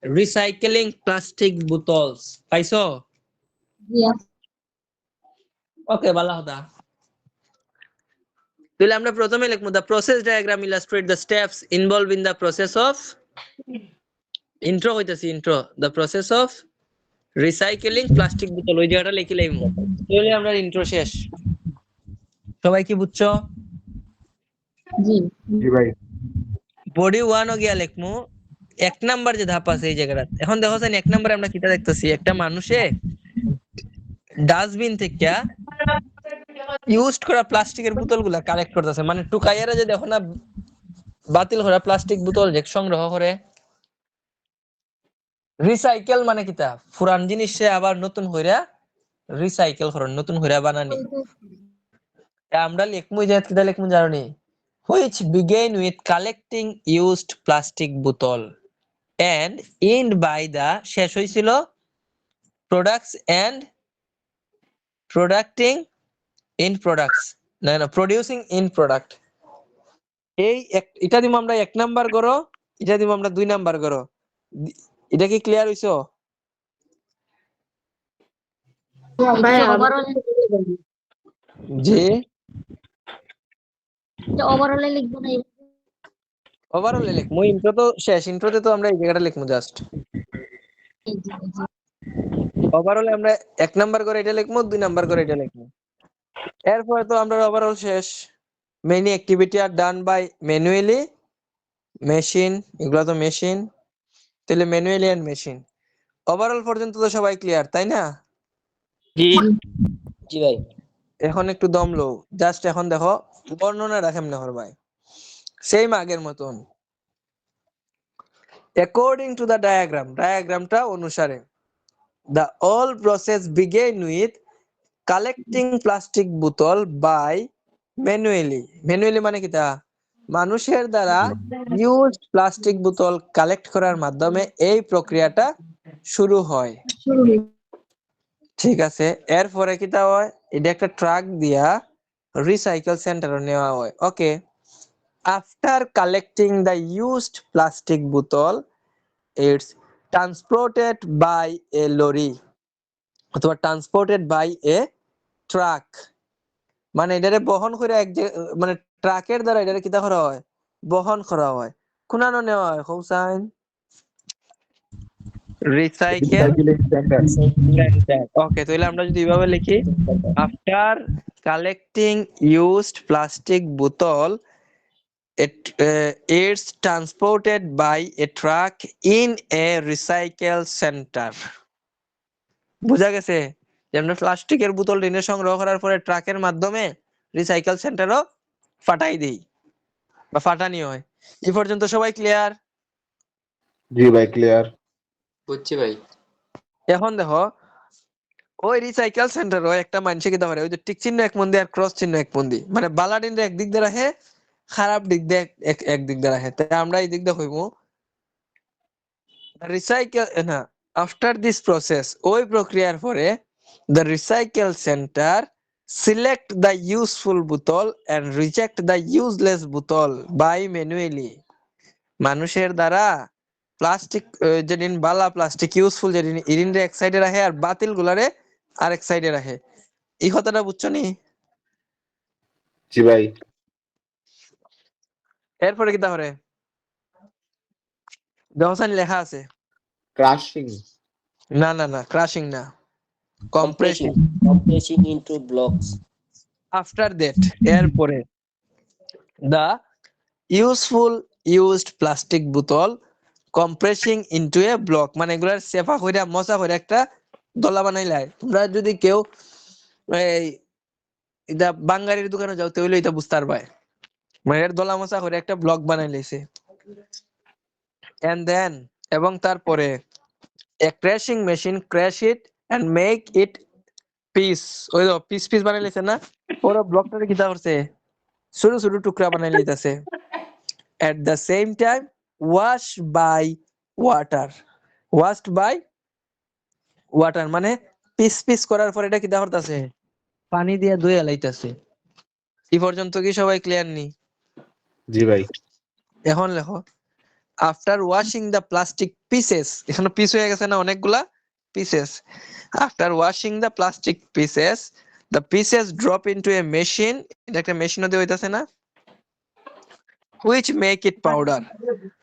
রিসাইকেলিং প্লাস্টিক বোতলস পাইছো? ওকে ভালো কথা। তাহলে আমরা প্রথমে লিখবো the process diagram illustrate the steps involved in the process of intro হইতাছে intro the process of recycling plastic বোতল, ওই জায়গাটা লিখে লাইমু, তাহলে আমরা ইন্ট্রো শেষ। সবাই কি বুঝছো? জি ভাই। বডি 1 ও গিয়া লিখমু, এক নাম্বার যে ধাপ আছে এই জায়গাটা। এখন দেখো স্যার এক নাম্বারে আমরা কিটা দেখতেছি, একটা মানুষে ডাস্টবিন থেকে ইউজড করা প্লাস্টিকের বোতলগুলা কালেক্ট করতেছে, মানে টুকাইয়ারা যে দেখো না বাতিল করা প্লাস্টিক বোতল যে সংগ্রহ করে। রিসাইকেল মানে কিতা, পুরান জিনিসে আবার নতুন হইরা রিসাইকেল করন, নতুন হইরা বানানি। আমরা লিখমু যে কিটা লিখমু জানো নি, which began with collecting used plastic bottle and end by the শেষ হইছিল products and producting in products, না না producing in product। এই এটা দিমু আমরা 1 নাম্বার করো, এটা দিমু আমরা 2 নাম্বার করো। এটা কি ক্লিয়ার হইছো? জি ওভারঅলে লিখবো না? ওভারঅল লিখমু, ইন্ট্রো তো শেষ, ইন্ট্রোতে তো আমরা এই জায়গাটা লিখমু জাস্ট। ওভারঅলে আমরা 1 নাম্বার করে এটা লিখমু, 2 নাম্বার করে এটা লিখমু। এরপরে তো আমরা ওভারঅল শেষ। Many activity R done by manually, machine, এগুলো তো মেশিন, তাহলে ম্যানুয়ালি এন্ড মেশিন। ওভারঅল পর্যন্ত তো সবাই ক্লিয়ার তাই না? জি জি ভাই। এখন একটু দম লও, জাস্ট এখন দেখো বর্ণনা রাখেন না ভাই, সেম আগের মতন। অ্যাকর্ডিং টু দ্য ডায়াগ্রাম, ডায়াগ্রামটা অনুসারে the all process began with collecting plastic bottle by manually মানে কিতা মানুষের দ্বারা ইউজ প্লাস্টিক বোতল কালেক্ট করার মাধ্যমে এই প্রক্রিয়াটা শুরু হয়। ঠিক আছে, এরপরে কিতা হয়, এটা একটা ট্রাক দিয়া রিসাইকেল সেন্টারে নেওয়া হয়। Okay, after collecting the used plastic bottle it's transported by a lorry অথবা ট্রান্সপোর্টেড বাই এ ট্রাক, মানে এটারে বহন করে মানে ট্রাকের দ্বারা এটারে কিতা করা হয়, বহন করা হয়, কুনানো নেওয়া হয় হোসাইন রিসাইকেল সেন্টার। ওকে, তাহলে আমরা যদি এইভাবে লিখি, আফটার কালেক্টিং ইউজড প্লাস্টিক বোতল it's transported by a truck in a recycle center. বুঝা গেছে যে আমরা প্লাস্টিকের বোতল ঋণে সংগ্রহ করার পরে ট্রাকের মাধ্যমে রিসাইকেল সেন্টারও ফাটাই দিই বা ফাটানি হয়। এই পর্যন্ত সবাই ক্লিয়ার? জি ভাই ক্লিয়ার। বুঝছি ভাই। এখন দেখো, ওই রিসাইকেল সেন্টারও একটা মানুষে কিতা করে, ওই যে টিক চিহ্ন এক মন্দি আর ক্রস চিহ্ন এক মন্দি, মানে বালাডিন একদিক দিয়ে রাখে, খারাপ দিক দিয়ে একদিক দিয়ে রাখে। তাই আমরা এই দিক দিয়ে হইব রিসাইকেল না, আফটার দিস প্রসেস, ওই প্রক্রিয়ার পরে the recycle centre select the useful বোতল এন্ড রিজেক্ট দ্য ইউজলেস বোতল বাই ম্যানুয়ালি, মানুষের দ্বারা প্লাস্টিক যেদিন বালা প্লাস্টিক ইউজফুল যেদিন ইরিনরে এক সাইডে রাখে আর বাতিল গুলারে আরেক সাইডে রাখে। এই কথাটা বুঝছো নি? জি ভাই। এরপরে কিতা করে দেহসানি লেখা আছে, ক্রাশিং। না না না, ক্রাশিং না, compressing. Compressing into blocks. After that, এরপরে the useful used plastic বোতল compressing into a block, মানে এগুলার সেফা কইরা মজা করে একটা দলা বানাইলাই। তোমরা যদি কেউ এই এটা বাঙ্গারির দোকানে যাও তাহলে এটা বুঝতে পারবে, মানে এর দলা মজা করে একটা ব্লক বানাই লাইছে। and then, এবং তারপরে a crashing machine crash it and make it piece, ওই তো পিস বানাই লাইছে না, পুরো ব্লকটারে কিটা করছে, ছোট ছোট টুকরা বানাই লইতাছে। at the same time wash by water, washed by water মানে পিস করার পর এটা কিটা করতেছে, পানি দিয়ে ধুয়ে লাইতাছে। এই পর্যন্ত কি সবাই ক্লিয়ার নি? জি ভাই। এখন লেখো, after washing the plastic pieces, এখানে পিস হয়ে গেছে না অনেকগুলা pieces. After washing the plastic pieces, the pieces drop into a machine, এটা একটা মেশিনও দিয়ে হইতাছে না, which make it powder,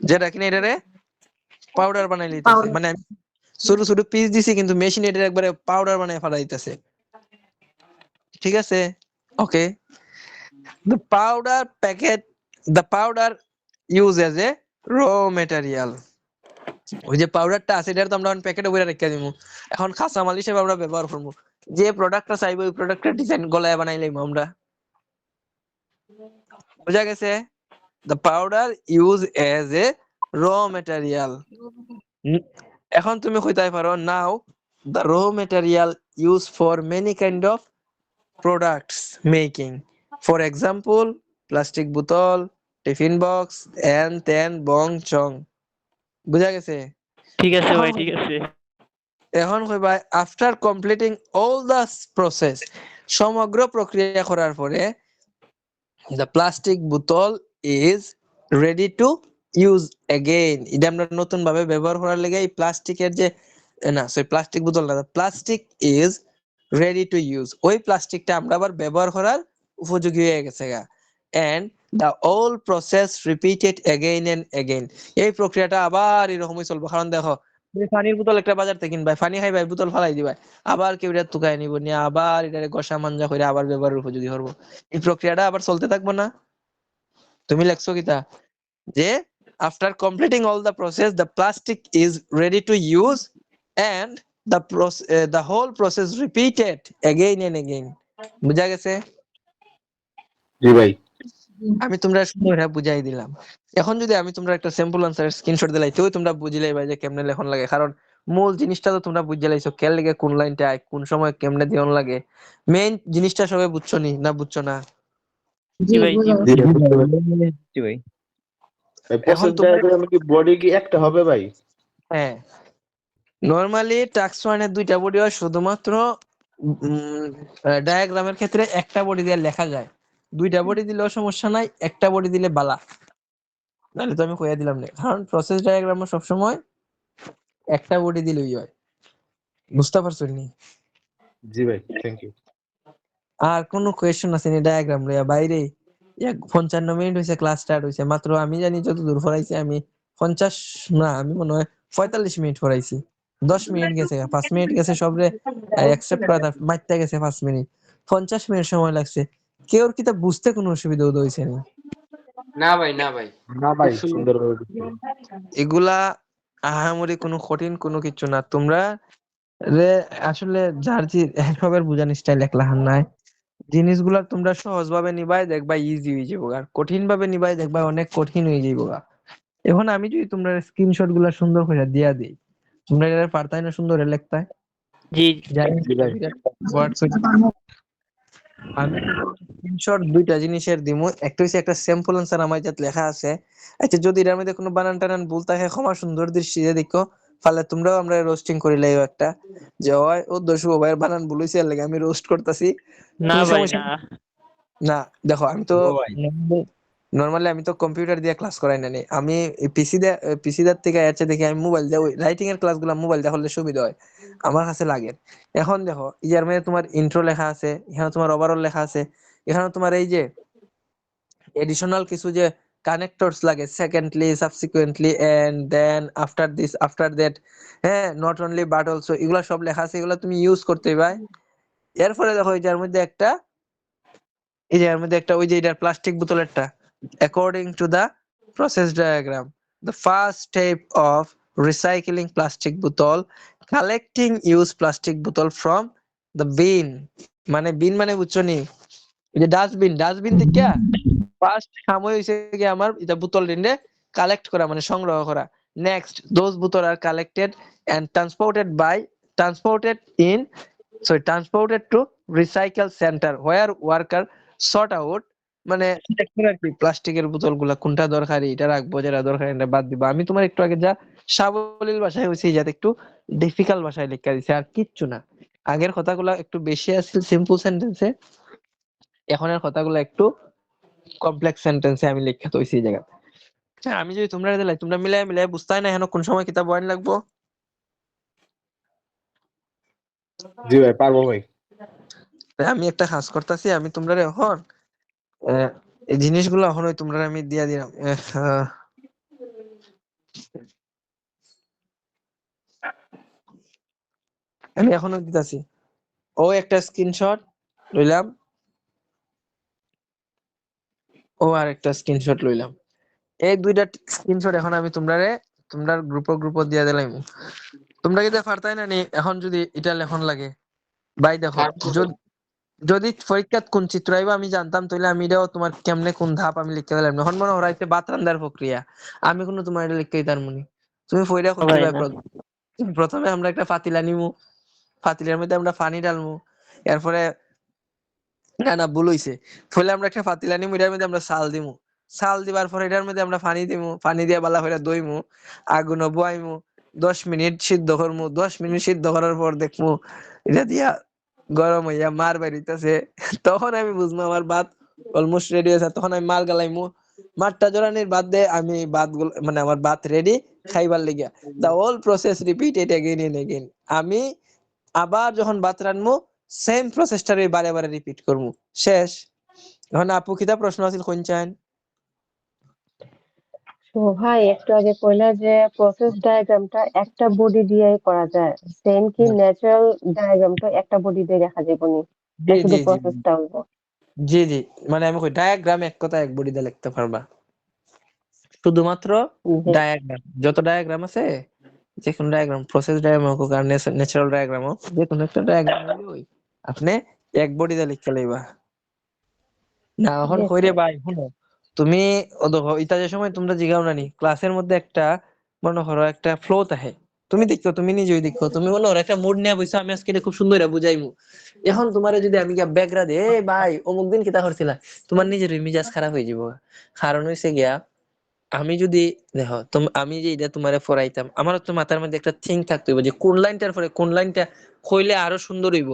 যেটা কিনা এটারে পাউডার বানাই লইতাছে। মানে ছোট ছোট পিস দিছি কিন্তু মেশিন এটা একবারে পাউডার বানায় ফেলাইতাছে। ঠিক আছে, ওকে। the powder used as a raw material, ওই যে পাউডারটা আছে এটা তো আমরা প্যাকেটে ভরে রেখে দিমু, এখন কাঁচামাল হিসেবে আমরা ব্যবহার করবো। যে প্রোডাক্টটা চাইবো ওই প্রোডাক্টের ডিজাইন গলায় বানাই লইমু আমরা। বুঝা গেছে? the powder used as a raw material. এখন তুমি কইতাই পারো, now the raw material used for many kind of products making, for example plastic বোতল, tiffin box, and then bong chong. বুঝা গেছে? ঠিক আছে ভাই, ঠিক আছে। এখন কইবা after completing all the process, সমগ্র প্রক্রিয়া করার পরে the plastic বোতল is ready to use again, এটা আমরা নতুন ভাবে ব্যবহার করার লাগে এই প্লাস্টিকের যে না সরি প্লাস্টিক বোতল না, plastic is ready to use, ওই প্লাস্টিকটা আমরা আবার ব্যবহার করার উপযোগী হয়ে গেছে গা। and the whole process repeated again and again, এই প্রক্রিয়াটা আবার এরকমই চলবে। কারণ দেখো, তুমি পানির বোতল একটা বাজার থেকে কিনবাই, পানি খাইবাই, বোতল ফালাই দিবাই, আবার কেউ এটা তুকাই নিব নিয়ে আবার এটারে ঘষা মাঞ্জা করে আবার ব্যবহারের উপযোগী করবো। এই প্রক্রিয়াটা আবার চলতে থাকবো না? তুমি লেখছো কিতা যে after completing all the process the plastic is ready to use and the whole process repeated again and again. বুঝা গেছে? জি ভাই। আমি তোমরা সুন্দর বুঝাই দিলাম। এখন যদি আমি তোমরা একটা স্যাম্পল আনসারের স্ক্রিনশট দিলাই তো তোমরা বুঝিলাই ভাই যে কেমনে লেখন লাগে, কারণ মূল জিনিসটা তো তোমরা বুঝে লাইছো, কেন লাগে কোন লাইনটা কোন সময় কেমনে দিয়ন লাগে, মেইন জিনিসটা সবাই বুঝছো নি না বুঝছো না? জি ভাই জি জি ভাই, বুঝতে পারছি। জি ভাই। ভাই এখন প্রসেস তোমরা ডায়াগ্রামে কি বডি কি একটা হবে ভাই? হ্যাঁ নরমালি টাস্ক ওয়ানের দুইটা বডি হয়, শুধুমাত্র ডায়াগ্রামের ক্ষেত্রে একটা বডি দিয়ে লেখা যায়। দুইটা বডি দিলেও সমস্যা নাই, একটা বডি দিলে বালা, নাহলে তো আমি কইয়া দিলাম না, কারণ প্রসেস ডায়াগ্রামে সবসময় একটা বডি দিলেই হয়। বুঝতে পারছো নি? জি ভাই, থ্যাংক ইউ। আর কোনো কোয়েশ্চন আছে নি ডায়াগ্রাম লইয়া বাইরে? 55 মিনিট হয়েছে, ক্লাস স্টার্ট হয়েছে মাত্র, আমি জানি যত দূর পড়াইছি আমি 50 না, আমি মনে হয় 45 মিনিট পড়াইছি। 10 মিনিট গেছে, 5 মিনিট গেছে সবরে অ্যাকসেপ্ট করা, মারতে গেছে 5 মিনিট, 50 মিনিট সময় লাগছে। কেউ কি তা বুঝতে কোনো অসুবিধা হইছে না? না ভাই না ভাই, না খুব ভাই, সুন্দর। সুন্দরভাবে বুঝতে এগুলা আহামরি কোনো কঠিন কোনো কিছু না। তোমরা রে আসলে যার যে সবার বুঝান স্টাইল একলা হান নাই, জিনিসগুলা তোমরা সহজ ভাবে নিবাই দেখবা ইজি হয়ে যাবো, আর কঠিন ভাবে নিবাই দেখবা অনেক কঠিন হয়ে যাবো। এখন আমি যদি তোমরা স্ক্রিনশট গুলা সুন্দর করে দিয়া দিই, তোমরা এটা পারতাই না সুন্দর লিখতে? জি জানি জি ভাই। ওয়ার্ড আমি স্ক্রিনশট দুইটা জিনিসের দিমু, একটা হইছে একটা স্যাম্পল আনসার আমার যাতে লেখা আছে। আচ্ছা যদি এর মধ্যে কোনো বানান টানান ভুল থাকে ক্ষমা সুন্দর দৃষ্টিতে দেখো, ফালে তোমরাও আমরা রোস্টিং করি লাইও একটা, যে হয় ও দোষু ভাইয়ের বানান ভুল হইছে এর লাগি আমি রোস্ট করতেছি। না কোনো ভাই সমস্যা না। না। দেখো আমি তো ও ভাই, নরমালি আমি তো কম্পিউটার দিয়ে ক্লাস করাই না নি, আমি পিসি দার থেকে আছে দেখে আমি মোবাইল দিয়ে রাইটিং এর ক্লাসগুলো মোবাইল দিয়ে হলে সুবিধা হয় আমার কাছে লাগে। এখন দেখো ইয়ার মধ্যে তোমার ইন্ট্রো লেখা আছে, এখানে তোমার ওভারঅল লেখা আছে, এখানে তোমার এই যে এডিশনাল কিছু যে কানেক্টরস লাগে, secondly, subsequently, and then, after this, after that, হ্যাঁ, নট অনলি বাট অলসো, এগুলা সব লেখা আছে, এগুলা তুমি ইউজ করতে পারবে। এরপরে দেখো এটার মধ্যে একটা, এই যে এর মধ্যে একটা ওই যে এটার প্লাস্টিক বোতলেরটা, according to the process diagram the first step of recycling plastic bottle, collecting use plastic bottle from the bin, মানে বিন মানে বুঝছো নি, এই যে ডাস্টবিন, ডাস্টবিন থেকে ফার্স্ট সময় হইছে কি আমার এটা বোতল রিন্ডে কালেক্ট করা, মানে সংগ্রহ করা। Next those bottle are collected and transported in transported to recycle centre where worker sort out, মানে check করে আর কি প্লাস্টিকের বোতলগুলা কোনটা দরকারি, এটা রাখবো, যেটা দরকারি এটা বাদ দিব। আমি তোমার একটু আগে যা সাবলীল ভাষায় হইছে যাতে একটু ডিফিকাল্ট ভাষায় লেখা দিছে, আর কিচ্ছু না। আগের কথাগুলা একটু বেশি আছে সিম্পল সেন্টেন্সে, এখনের কথাগুলো একটু কমপ্লেক্স সেন্টেন্সে আমি লেখা তো হইছে এই জায়গা। হ্যাঁ, আমি যদি তোমরা দিলাই তোমরা মিলাই মিলাই বুঝতাই না এখন কোন সময় কিতাব বয়ান লাগবো। জি ভাই, পারবো ভাই। তাই আমি একটা কাজ করতেছি, আমি তোমরা এখন আহ, এই জিনিসগুলো এখন ওই তোমরা আমি দিয়া দিলাম। আমি এখনো দিতেছি, ও একটা স্ক্রিনশট লইলাম, ও আর একটা স্ক্রিনশট লইলাম, এই দুইটা স্ক্রিনশট এখন আমি তোমরা গ্রুপ দিয়া দিলাম। তোমরা কি পারতাই না নি এখন যদি এটা লেখন লাগে? ভাই দেখো, যদি যদি পরীক্ষাত কোন চিত্র আইবা আমি জানতাম, তাহলে আমি এটাও তোমার কেমনে কোন ধাপ আমি লিখতে পারলাম। এখন মনে হরাইতে ভাত রান্নার প্রক্রিয়া, আমি কোনো তোমার এটা লিখতে দিতাম মনি, তুমি ফইরা না করতে ভাই ভাই। না। প্রথমে আমরা একটা পাতিলা নিমু, পাতিলার মধ্যে আমরা পানি ঢালমু, এরপরে না না ভুল হইছে, ফলে আমরা একটা পাতিলা নিমু, এটার মধ্যে আমরা চাল দিমু, চাল দিবার পরে এটার মধ্যে আমরা পানি দিমু, পানি দিয়ে বালা করে দইমু, আগুন বয়াইমু, 10 মিনিট সিদ্ধ করমু, 10 মিনিট সিদ্ধ করার পর দেখমু এটা দিয়া গরম হইয়া মার বেরিতেছে, তখন আমি বুঝবো আমার ভাত অলমোস্ট রেডি হয়েছে। তখন আমি মার গালাইমু, মারটা জড়ানির বাদ দে আমি ভাত মানে আমার ভাত রেডি খাইবার লিগা। The whole process repeated again and again. আমি আবার যখন ভাত রানমু সেম প্রসেসটারে বারে বারে রিপিট করমু, শেষ। এখন আপু কিতা প্রশ্ন আছিল কোন চান? তো ভাই একটু আগে কইলা যে প্রসেস ডায়াগ্রামটা একটা বডি দিয়েই করা যায়, সেম কি ন্যাচারাল ডায়াগ্রামটা একটা বডি দিয়ে দেখা যাবে নি? জি শুধু জি জি প্রসেসটা হইব? জি জি, মানে আমি কই ডায়াগ্রাম এক কথা এক বডিতে লিখতে পারবা, শুধুমাত্র যে ডায়াগ্রাম, যত ডায়াগ্রাম আছে, যে কোনো ডায়াগ্রাম, প্রসেস ডায়াগ্রাম হোক আর ন্যাচারাল ডায়াগ্রাম হোক, যে কোনো একটা ডায়াগ্রাম হইলেই আপনি এক বডিতে লিখতে লাইবা। না এখন জি কইরে স্যার। ভাই শুনো, তুমি ও দেখো ইতা যে সময় তোমরা জিগাও নানি ক্লাসের মধ্যে একটা মনে করো একটা ফ্লো থাকে, তুমি দেখো, তুমি নিজেই দেখো, তুমি বলো ওর একটা মুড নিয়ে বসে আমি আজকে এটা খুব সুন্দর বুঝাইমু। এখন তোমারে যদি আমি গিয়া ব্যাগরা দে, এই ভাই অমুক দিন কিতা করছিলা, তোমার নিজের মিজাজ খারাপ হয়ে যাবো। কারণ হইছে গিয়া আমি যদি দেখো আমি যে এটা তোমারে পড়াইতাম, আমারও তো মাথার মধ্যে একটা থিঙ্ক থাকতে হইব যে কোন লাইনটার পরে কোন লাইনটা কইলে আরো সুন্দর হইব।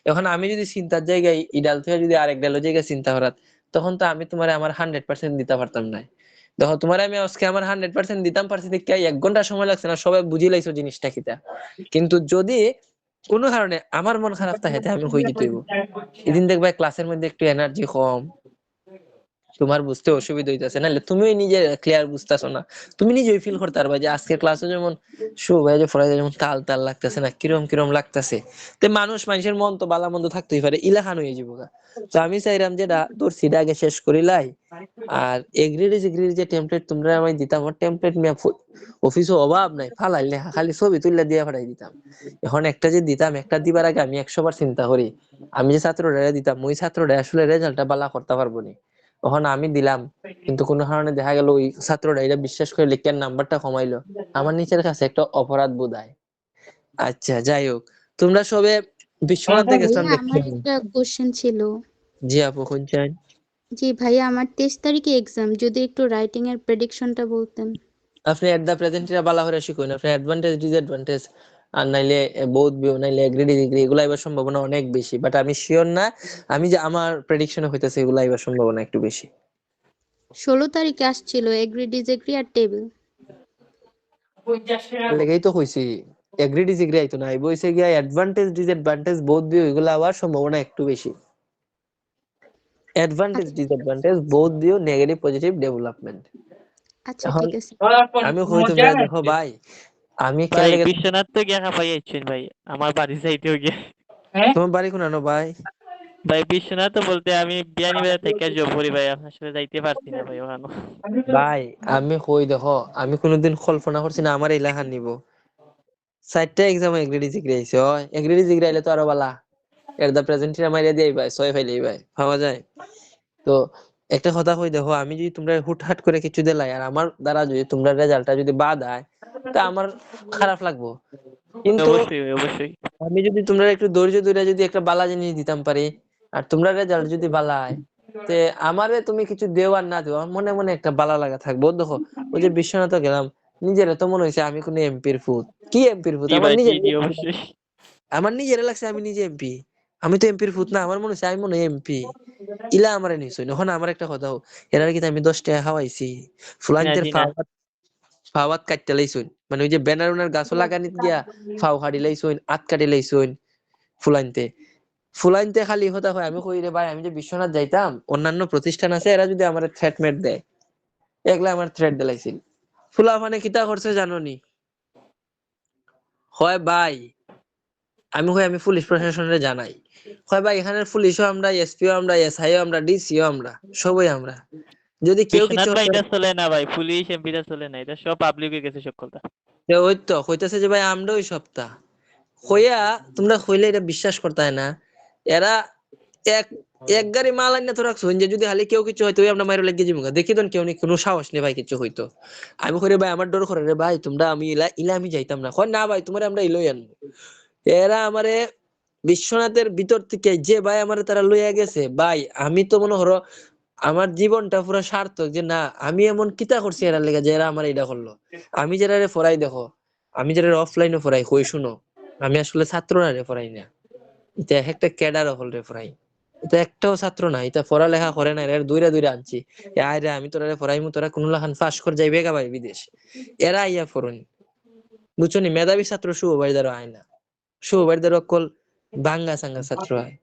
এখন আমি যদি চিন্তার জায়গায় ইডাল থেকে যদি আরেক ডালের জায়গায় চিন্তা করাত, তখন তো আমি তোমারে আমার 100% দিতে পারতাম না। দেখো তোমার আমি আজকে আমার 100% দিতাম পারছি, দেখে 1 ঘন্টা সময় লাগছে না, সবাই বুঝি লাইছো জিনিসটা কিটা। কিন্তু যদি কোনো কারণে আমার মন খারাপ থাকে, আমি হয়ে যেতে হইব। এদিন দেখবা ক্লাসের মধ্যে একটু এনার্জি কম, তোমার বুঝতে অসুবিধা হইতেছে, নাহলে তুমিও নিজে ক্লিয়ার বুঝতেছো না, তুমি নিজেই ফিল করতে পারবা যে আজকের ক্লাসে যেমন ভাই যে পড়াইতে যেমন তাল তাল লাগতেছে না, কিরম কিরম লাগতেছে। তো মানুষের মন তো বালা মন্দ থাকতেই পারে, ইলাখান হয়ে যাবো। তো আমি চাইলাম যে তোর সিডা আগে শেষ করিলাই, আর এগ্রিড যে টেমপ্লেট তোমরা আমি দিতাম, ওর টেমপ্লেট নিয়ে অফিসে অভাব নাই, ফালাইলে খালি ছবি তুললে দিয়ে পাঠাই দিতাম। এখন একটা যে দিতাম, একটা দিবার আগে আমি 100 বার চিন্তা করি, আমি যে ছাত্রটা দিতাম ওই ছাত্রটা আসলে রেজাল্টটা বালা করতে পারবো না। তখন আমি দিলাম, কিন্তু কোনো কারণে দেখা গেল ওই ছাত্রটা এটা বিশ্বাস করে লিখার নাম্বারটা কমাইলো, আমার নিচের কাছে একটা অপরাধ বোধ হয়। আচ্ছা যাই হোক, তোমরা সবে বিশ্বনাথ ভাইয়া দেখেছো? আমার একটা কোশ্চেন ছিল। জি আপু শুনছেন? জি ভাইয়া, আমার 23 তারিখে এক্সাম, যদি একটু রাইটিং এর প্রেডিকশনটা বলতেন। আপনি এট দা প্রেজেন্টটা বালা করে শিখুন, আপনি অ্যাডভান্টেজ ডিসঅ্যাডভান্টেজ আর নাইলে বোথ ভিউ নাইলে এগ্রি ডিগ্রি এগুলো এবার সম্ভাবনা অনেক বেশি, বাট আমি শিওর না। আমি যে আমার প্রেডিকশনে হইতেছে এগুলো এবার সম্ভাবনা একটু বেশি। 16 তারিখে আসছিল এগ্রি ডিসএগ্রি আর টেবিল। লেগেই তো কইছি এগ্রি ডিসএগ্রি আইতো না, এই বইছে গিয়া অ্যাডভান্টেজ ডিসঅ্যাডভান্টেজ বোথ ভিউ এগুলো আবার সম্ভাবনা একটু বেশি। Advantage disadvantage both view negative positive development. আচ্ছা এখন ঠিক আছে। আমি কই তোমরা দেখো ভাই, আমি ভাই খেলে গেছি। বিশ্বনাথ তো গিয়া খাপাই আইছেন ভাই, আমার বাড়ি যাইতেও গিয়ে। তোমার বাড়ি কোনানো ভাই? ভাই বিশ্বনাথ তো বলতে আমি বিয়ানীবাজার থেকে জয়পুরি ভাই, আপনার সাথে যাইতে পারছি না ভাই ওখানে। ভাই আমি কই দেখো, আমি কোনোদিন কল্পনা করছি না আমার এলাকা নিব। 4টা এক্সাম এগ্রি ডিগ্রি আইছে, হয় এগ্রি ডিগ্রি আইলে তো আরো বালা, এর দা প্রেজেন্টটা মাইরা দিই ভাই 6 ফাইলেই ভাই পাওয়া যায়। তো একটা কথা কই দেখো, আমি যদি তোমরা হুটহাট করে কিছু দিলাই আর আমার দ্বারা যদি তোমরা রেজাল্টটা যদি বাদ হয়, তা আমার খারাপ লাগবো। কিন্তু অবশ্যই ভাই, অবশ্যই। আমি যদি তোমরা একটু ধৈর্য ধরে যদি একটা বালা জিনিস দিতাম পারি, আর তোমরা রেজাল্ট যদি বালা হয়, তে আমারে তুমি কিছু দেও আর না দেও, আমার মনে মনে একটা বালা লাগা থাকবো। দেখো ওই যে বিশ্বনাথ গেলাম, নিজের তো মনে হয়েছে আমি কোন এমপির ফুত, কি এমপির ফুত, জি আমার ভাই, জি নিজের জি অবশ্যই। আমার নিজের লাগছে আমি নিজে এমপি। আমি তো এমপির ফুত না, আমার মনে হচ্ছে আমি মনে হয় এমপি। ইলা আমারে নিশ্চয় এখন আমার একটা কথা হোক, এর আগে আমি 10 টাকা খাওয়াইছি না ফুলান্তের জি না। ফাওয়াত কাটতে লাইছুন, মানে ওই যে বেনারুনের গাছও লাগানিত গিয়া ফাও কাটি লাইছুন, আত কাটি লাইছুন ফুলাইনতে। ফুলাইনতে খালি কথা হয়, আমি কই রে ভাই আমি যে বিশ্বনাথ যাইতাম, অন্যান্য প্রতিষ্ঠান আছে এরা যদি আমার থ্রেট মেট দেয়, এগুলা আমার থ্রেট দিলাইছিল। ফুলা মানে কিতা করছে জানোনি? হয় ভাই আমি পুলিশ প্রশাসনের জানাই, হয় ভাই এখানের পুলিশও আমরা, এসপিও আমরা, এসআইও আমরা, ডিসিও আমরা, সবই আমরা। যদি কেউ কিছু বিশ্বনাথ ভাই এটা চলে না ভাই, পুলিশ এমপিটা চলে না, এটা সব পাবলিক হয়ে গেছে সব কথা। ওই তো কইতাছে যে ভাই আমরা ওই সপ্তাহ হইয়া, তোমরা হইলে এটা বিশ্বাস করতে হয় না। এরা এক এক গাড়ি মাল আইনা তো রাখছো যে যদি খালি কেউ কিছু হয়তো আমরা মাইরে লাগিয়ে যাবো, দেখি তো কেউ কোনো সাহস নেই ভাই কিছু হইতো। আমি কই রে ভাই আমার ডর করে রে ভাই, তোমরা আমি ইলা আমি যাইতাম না, কয় না ভাই তোমার আমরা ইলই আনবো। এরা আমারে বিশ্বনাথের ভিতর থেকে যে ভাই আমারে তারা লইয়া গেছে ভাই, আমি তো মনে হলো আমার জীবনটা পুরো সার্থক, যে না আমি এমন কিতা করছি এরা লেগে যে এরা আমার এটা করলো। আমি যারা ফরাই দেখো, আমি যারা অফলাইনে ফরাই কই শুনো, আমি আসলে ছাত্ররা রে ফরাই না, এটা একটা ক্যাডার হল রে ফরাই। এটা একটাও ছাত্র না, এটা পড়ালেখা করে না, এর দুইরা দুইরা আনছি। আয় রে আমি তোরা ফরাইমু, তোরা কোন লাখান পাস করে যাইবে গা ভাই বিদেশ, এরা আইয়া ফরন। বুঝছো নি, মেধাবী ছাত্র শুভবাড়িদারও আয় না, শুভবাড়িদার অকল বাঙ্গা সাঙ্গা ছাত্র হয়।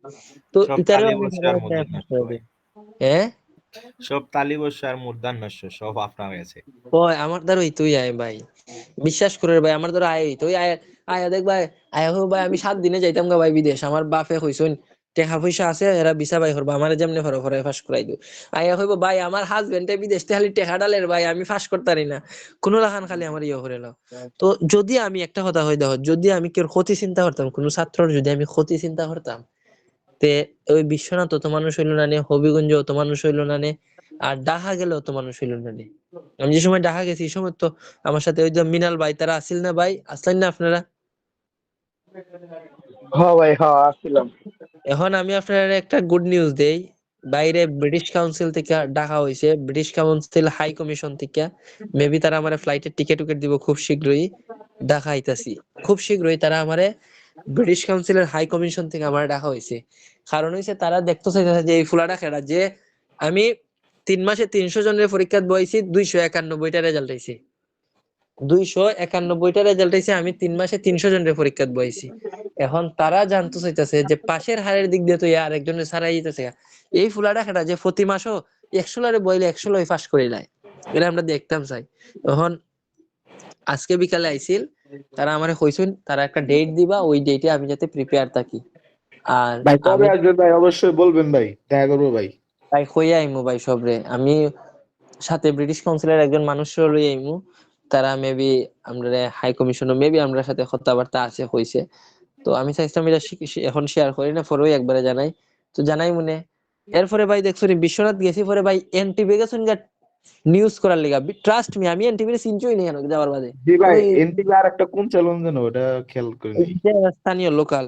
তো সব ইতারও তালি আমি বর্ষা আর মূর্ধন্য ভাই, হ্যাঁ সব তালি বর্ষা আর মূর্ধন্য সব আপনার কাছে। ওই আমার দ্বারা তুই আয় ভাই, বিশ্বাস করে ভাই আমার দ্বারা আয় তুই আয়। আয় দেখ ভাই, আয় হো ভাই আমি 7 দিনে যাইতাম গা ভাই বিদেশ, আমার বাপে কইছুন টাকা পয়সা আছে, এরা ভিসা বাই করবা আমার যেমনে ফরো ফরে ফাঁস করাই দিও। আয়া হইব ভাই আমার হাজবেন্ডে বিদেশ থেকে খালি টাকা ডালের ভাই, আমি ফাঁস করতে পারি না, কোনো লাখান খালি আমার ইয়ে করে নাও। তো যদি আমি একটা কথা হই দেখো, যদি আমি কেউ ক্ষতি চিন্তা করতাম, কোনো ছাত্রর যদি আমি ক্ষতি চিন্তা করতাম, তে ওই বিশ্বনাথ অত মানুষ হইলো না নে, হবিগঞ্জ অত মানুষ হইলো না নে, আর ডাহা গেলেও তো মানুষ হইল না রে। আমি যে সময় ডাহা গেছি এই সময় তো আমার সাথে ওই যে মিনাল ভাই তারা আসিল না ভাই, আসলেন না আপনারা? হ্যাঁ ভাই, হ্যাঁ আসছিলাম। এখন আমি আপনার একটা গুড নিউজ দেই, বাইরে ব্রিটিশ কাউন্সিল থেকে ডাকা হয়েছে, ব্রিটিশ কাউন্সিল হাই কমিশন থেকে মেবি তারা আমার ফ্লাইটের টিকিট দিব খুব শীঘ্রই। ঢাকা আইতাছি খুব শীঘ্রই, তারা আমারে ব্রিটিশ কাউন্সিলের হাই কমিশন থেকে আমার ডাকা হয়েছে। কারণ হইছে তারা দেখতে চাইতেছে যে এই ফুলাটা খেলা যে আমি 3 মাসে 300 জনের পরীক্ষা বইছি, 291টা রেজাল্ট হয়েছে। 291টা রেজাল্ট হয়েছে, আমি 3 মাসে 300 জনের পরীক্ষা বইছি। এখন তারা জানতে চাইতেছে যে পাশের হারের দিক দিয়ে তো আরেকজনের ছাড়াই যেতেছে, এই ফুলাটা খেলা যে প্রতি মাসও 100 লারে বইলে 100 লাই পাস করে দেয়, এটা আমরা দেখতাম চাই। এখন আজকে বিকালে আইছিল, তারা আমারে কইছেন তারা একটা ডেট দিবা, ওই ডেটে আমি যাতে প্রিপেয়ার থাকি। আর ভাই কবে আমি আসবেন ভাই? অবশ্যই বলবেন ভাই, দেখা করবো ভাই। তাই কইয়া আইমু ভাই সবরে, আমি সাথে ব্রিটিশ কাউন্সিলের একজন মানুষও লই আইমু, তারা মেবি আমরা হাই কমিশনও মেবি আমরা সাথে কথাবার্তা আছে কইছে। তো আমি চাইছিলাম এটা এখন শেয়ার করি না, পরেই একবারে জানাই, তো জানাই মনে। এরপরে ভাই দেখছো নি বিশ্বনাথ গেছি, পরে ভাই এনটিভি গেছেন গা নিউজ করার লিগা। ট্রাস্ট মি, আমি এনটিভি চিনচই নি কেন যাওয়ার বাদে। জি ভাই, ওই এনটিভি আর একটা কোন চ্যানেল যেন, ওটা খেয়াল করে নাই। যে স্থানীয় লোকাল।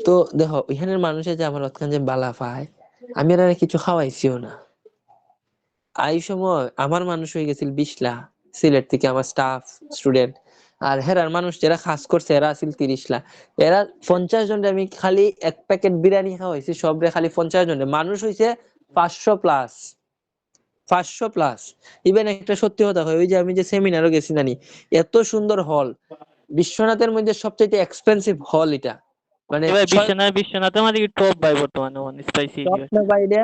তো দেখো ওইখানের মানুষে যে আমার অতখান যে বালা পায়, আমি আর কিছু খাওয়াইছিও না। এই সময় আমার মানুষ হয়ে গেছিল 20 লা সিলেট থেকে, আমার স্টাফ স্টুডেন্ট। আর হেরার মানুষ যারা খাস করছে এরা আছিল 30 লা। এরা 50 জনের আমি খালি এক প্যাকেট বিরিয়ানি খাওয়াইছি সবরে, খালি 50 জনের মানুষ হইছে 500 প্লাস। 500 প্লাস। ইভেন একটা সত্যি কথা হয়, ওই যে আমি যে সেমিনারও গেছি নানি, এত সুন্দর হল, বিশ্বনাথের মধ্যে সবচেয়ে এক্সপেন্সিভ হল এটা, মানে ভাই বিশ্বনাথের মাঝে কি টপ ভাই বর্তমানে স্পাইসি স্বপ্ন বাইরে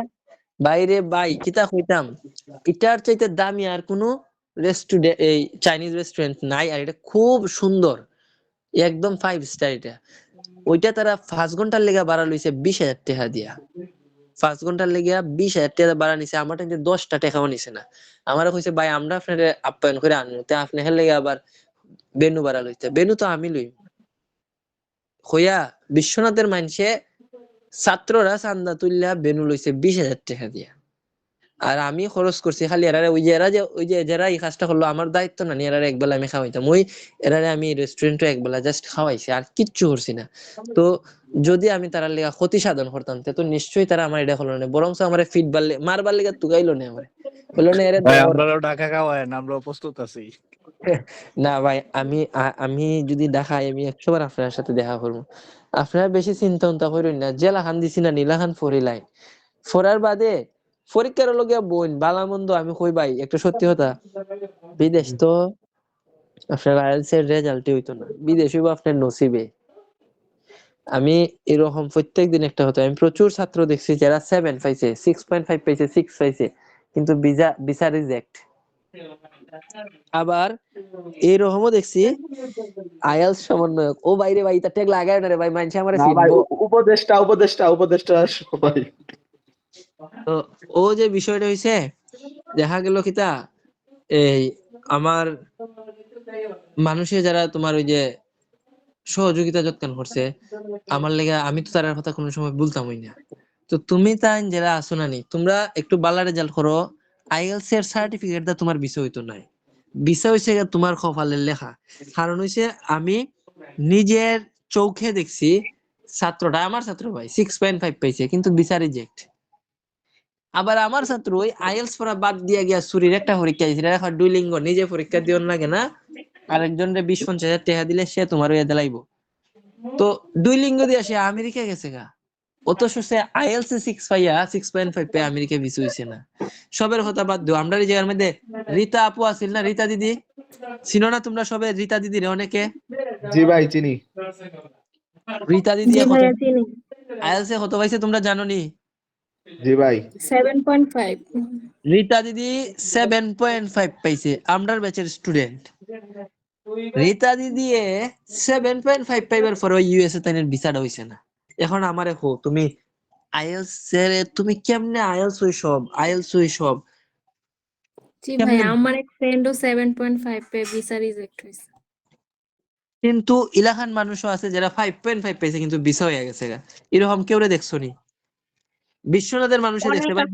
বাইরে ভাই কিতা কইতাম, এটার চাইতে দামি আর কোনো রেস্টুরেন্ট এই চাইনিজ রেস্টুরেন্ট নাই। আর এটা খুব সুন্দর, একদম 5 স্টার এটা। ওইটা তারা 5 ঘন্টার লেগে ভাড়া লইছে 20,000 টাকা দিয়া। 5 ঘন্টার লেগে 20,000 টাকা ভাড়া নিছে, আমার টাইমে 10টা টাকাও নিছে না। আমারে কইছে ভাই আমরা আপনার আপ্যায়ন করে আনবো, তে আপনি হের লেগে আবার বেনু ভাড়া লইতে, বেনু তো আমি লই হইয়া। বিশ্বনাথের মানুষে ছাত্ররা চান্দা তুললা বেনু লইছে 20,000 টাকা দিয়া। আর আমি খরচ করছি খালি এরারে, ওই যে যারা এই কাজটা করলো আমার দায়িত্ব না, এরারে একবেলা আমি খাওয়াইতাম, ওই এরারে আমি রেস্টুরেন্টে একবেলা জাস্ট খাওয়াইছি, আর কিচ্ছু করছি না। তো যদি আমি তারা লেগা ক্ষতি সাধন করতাম তো নিশ্চয়ই তারা আমার এটা হলো না, বরং আমার ফিডবার মারবার লেগে তুগাইলো না, আমার বললো না এরে ভাই আমরাও ঢাকা খাওয়ায়, আমরাও প্রস্তুত আছি। না ভাই, আমি যদি দেখাই আমি 100 বার আপনার সাথে দেখা করবো। আপনারা বেশি চিন্তা করেন না, জেলা খান দিছি না নীলাখান ফরিলাই ফরার বাদে পরীক্ষার লগিয়া বোন বালা মন্দ আমি কই ভাই একটা সত্যি কথা, বিদেশ তো আপনার আইএলটিএস এর রেজাল্টই হইতো না, বিদেশ হইব আপনার নসিবে। আমি এরকম প্রত্যেকদিন একটা হতো, আমি প্রচুর ছাত্র দেখছি যারা 7 পাইছে, 6.5 পাইছে, 6 পাইছে, কিন্তু ভিসা রিজেক্ট। আবার এইরকমও দেখছি আইএলটিএস সমন্বয়ক, ও বাইরে ভাই তা ট্যাগ লাগায় না রে ভাই, মানুষ আমারে না ভাই, চিনবো। উপদেষ্টা সবাই। তো ও যে বিষয়টা হইছে, দেখা গেল কিতা এই আমার মানুষে যারা তোমার ওই যে সহযোগিতা যৎকান করছে আমার লেগে, আমি তো তার কথা কোনো সময় বলতামই না। তো তুমি তাই যারা আসো না নি, তোমরা একটু ভালো রেজাল্ট করো, আইএলটিএস এর সার্টিফিকেট দা তোমার বিষয় হইতো নাই, বিষয় হইছে তোমার কপালের লেখা। কারণ হইছে আমি নিজের চোখে দেখছি ছাত্রটা, আমার ছাত্র ভাই 6.5 পাইছে কিন্তু ভিসা রিজেক্ট। আবার আমার ছাত্র ওই আইএলটিএস পড়া বাদ দিয়া গিয়া সুরির একটা পরীক্ষা দিয়েছিল, এখন ডুইলিঙ্গো নিজে পরীক্ষা দিও লাগে না, আরেকজনরে 20-50 হাজার টাকা দিলে সে তোমার ওই দিলাইবো। তো ডুইলিঙ্গো দিয়া সে আমেরিকা গেছে গা, অথচ সে আইএলটিএস 6.5 পেয়ে আমেরিকা ভিসা হইছে না। সবের কথা বাদ দিও, আমরা এই জায়গার মধ্যে রীতা আপু আছিল না, রীতা দিদি চিনো না তোমরা সবে? রীতা দিদি রে অনেকে, জি ভাই চিনি। রীতা দিদি আইএলটিএস এ কত পাইছে তোমরা জানো নি? জি ভাই 7.5 রীতা দিদি 7.5 পাইছে, আমরার ব্যাচের স্টুডেন্ট। রীতা দিদি 7.5 পাইবার পরে ইউএসএ তাইনের ভিসাটা হইছে না। এখন আমারে কো তুমি আইএলটিএস এর তুমি কেমনে আইএলটিএস হই সব জি ভাই, কেমনে? আমার এক ফ্রেন্ডও 7.5 পে ভিসা রিজেক্ট হয়েছে। কিন্তু ইলাখান মানুষও আছে যারা 5.5 পাইছে কিন্তু ভিসা হয়ে গেছে গা, এরকম কেউরে দেখছো নি? বিশ্বনাথের মানুষে দেখছে ভাই,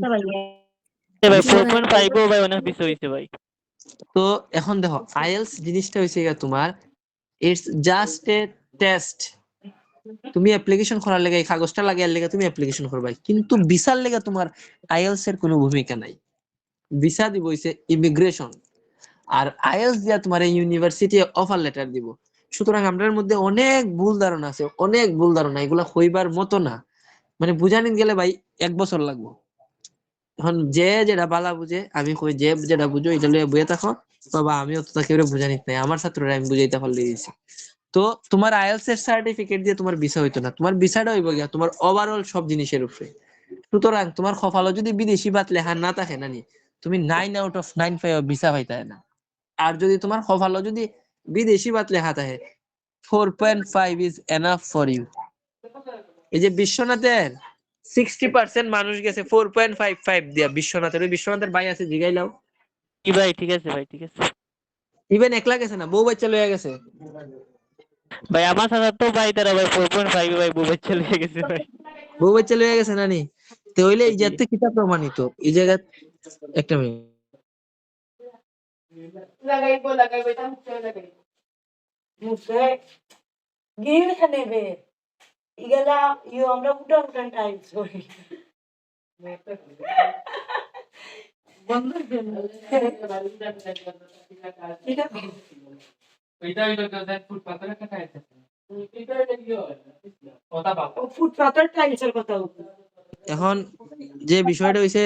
ভাই জি ভাই 4.5 ও ভাই অনেক বেশি হইছে ভাই। তো এখন দেখো আইএলস জিনিসটা হইছে গিয়া তোমার ইটস জাস্ট এ টেস্ট। তুমি অ্যাপ্লিকেশন করার লেগে এই কাগজটা লাগাইয়ার লেগে তুমি অ্যাপ্লিকেশন করবা, কিন্তু ভিসার লেগে তোমার আইএলস এর কোনো ভূমিকা নাই। ভিসা দিব হইছে ইমিগ্রেশন, আর আইএলস দিয়া তোমার এই ইউনিভার্সিটি অফার লেটার দিব। সুতরাং আমরার মধ্যে অনেক ভুল ধারণা আছে, অনেক ভুল ধারণা, এগুলা হইবার মতো না। মানে বুঝানি গেলে ভাই 1 বছর লাগবে। এখন যে যেটা বালা বুঝে, আমি কই যে যেটা বুঝো এটা লইয়া বইয়ে থাকো বাবা, আমি অত তাকে বুঝানি নাই, আমার ছাত্ররা আমি বুঝাইতে পারলে দিয়েছি। তো তোমার আইএলস এর সার্টিফিকেট দিয়ে তোমার ভিসা হইতো না, তোমার ভিসাটা হইব গিয়া তোমার ওভারঅল সব জিনিসের উপরে। সুতরাং তোমার কপালে যদি বিদেশি বাত লেখা না থাকে নানি, তুমি 9 আউট অফ 9 পাইও ভিসা পাইতে না। আর যদি তোমার কপালে যদি বিদেশি বাত লেখা থাকে 4.5 ইজ এনাফ ফর ইউ। এই যে বিশ্বনাথের 60% মানুষ গেছে 4.55 দিয়া। বিশ্বনাথের ওই বিশ্বনাথের ভাই আছে, জিগাইলাও। কি ভাই ঠিক আছে ভাই, ঠিক আছে ইভেন একলা গেছে না, বউ বাচ্চা লইয়া গেছে। ভাই। আমার সাথে তো ভাই তারা ভাই 4.5 ভাই বউ বাচ্চা লেগে গেছে ভাই। বউ বাচ্চা লইয়া গেছে নানি। তো হইলে এই জাতে কিতাব প্রমাণিত এই জায়গা। একটা মিনিট লাগাইবো এটা মুখে লাগাইবো মুখে গিল খানেবে ইগলা আমরা উঠান টাইমস করি বন্ধ এখন যে বিষয়টা হইছে,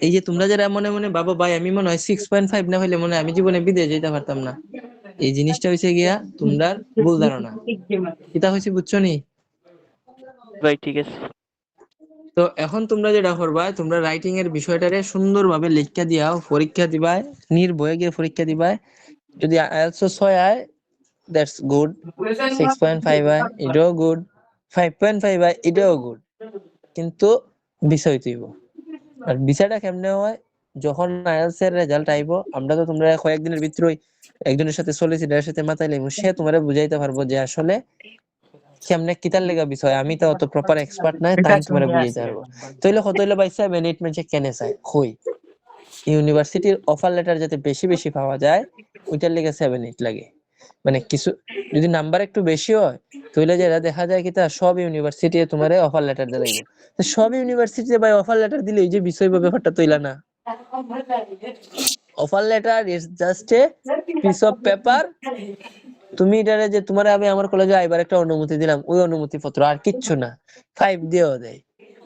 এই যে তোমরা যারা মনে মনে ভাবো ভাই আমি মনে হয় 6.5 না হইলে মনে হয় আমি জীবনে বিদেশ যেতে পারতাম না, এই জিনিসটা হইছে গিয়া তোমরা ভুল ধারণা। এটা হইছে বুঝছো নি ভাই ঠিক আছে। তো এখন তোমরা যেটা করবা, তোমরা রাইটিং এর বিষয়টারে সুন্দরভাবে লিখা দিয়াও, পরীক্ষা দিবাই, নির্ভয়ে গিয়ে পরীক্ষা দিবাই। যদি আইএলটিএস 6 হয় দ্যাটস গুড, 6.5 হয় এটাও গুড, 5.5 হয় এটাও গুড, কিন্তু বিষয় তুইব। আর বিষয়টা কেমনে হয়, যখন আইএলটিএস এর রেজাল্ট আইব, আমরা তো তোমরা কয়েকদিনের ভিতরেই একজনের সাথে সলিসিটারের সাথে মাথায় লাইব, সে তোমারে বুঝাইতে পারবো যে আসলে কেমনে কিতার লেগা বিষয়। আমি তো অত প্রপার এক্সপার্ট নাই, তাই তোমারে বুঝাইতে পারবো। তাইলে কত হইলো ভাই 7-8 মাসে কেনে চাই কই ইউনিভার্সিটির অফার লেটার যাতে বেশি বেশি পাওয়া যায়, ওইটার লেগে 7-8 লাগে। মানে কিছু যদি নাম্বার একটু বেশি হয় তাহলে যেটা দেখা যায় কি তা সব ইউনিভার্সিটি তোমারে অফার লেটার দিলাইব। তো সব ইউনিভার্সিটিতে ভাই অফার লেটার দিলে এই যে বিষয় বা ব্যাপারটা তৈলা না। Offer letter is just a piece of paper. তুমি এটারে যে তোমারে আমি আমার কলেজে আইবার একটা অনুমতি দিলাম, ওই অনুমতি পত্র, আর কিচ্ছু না। 5 দিয়েও দেয়,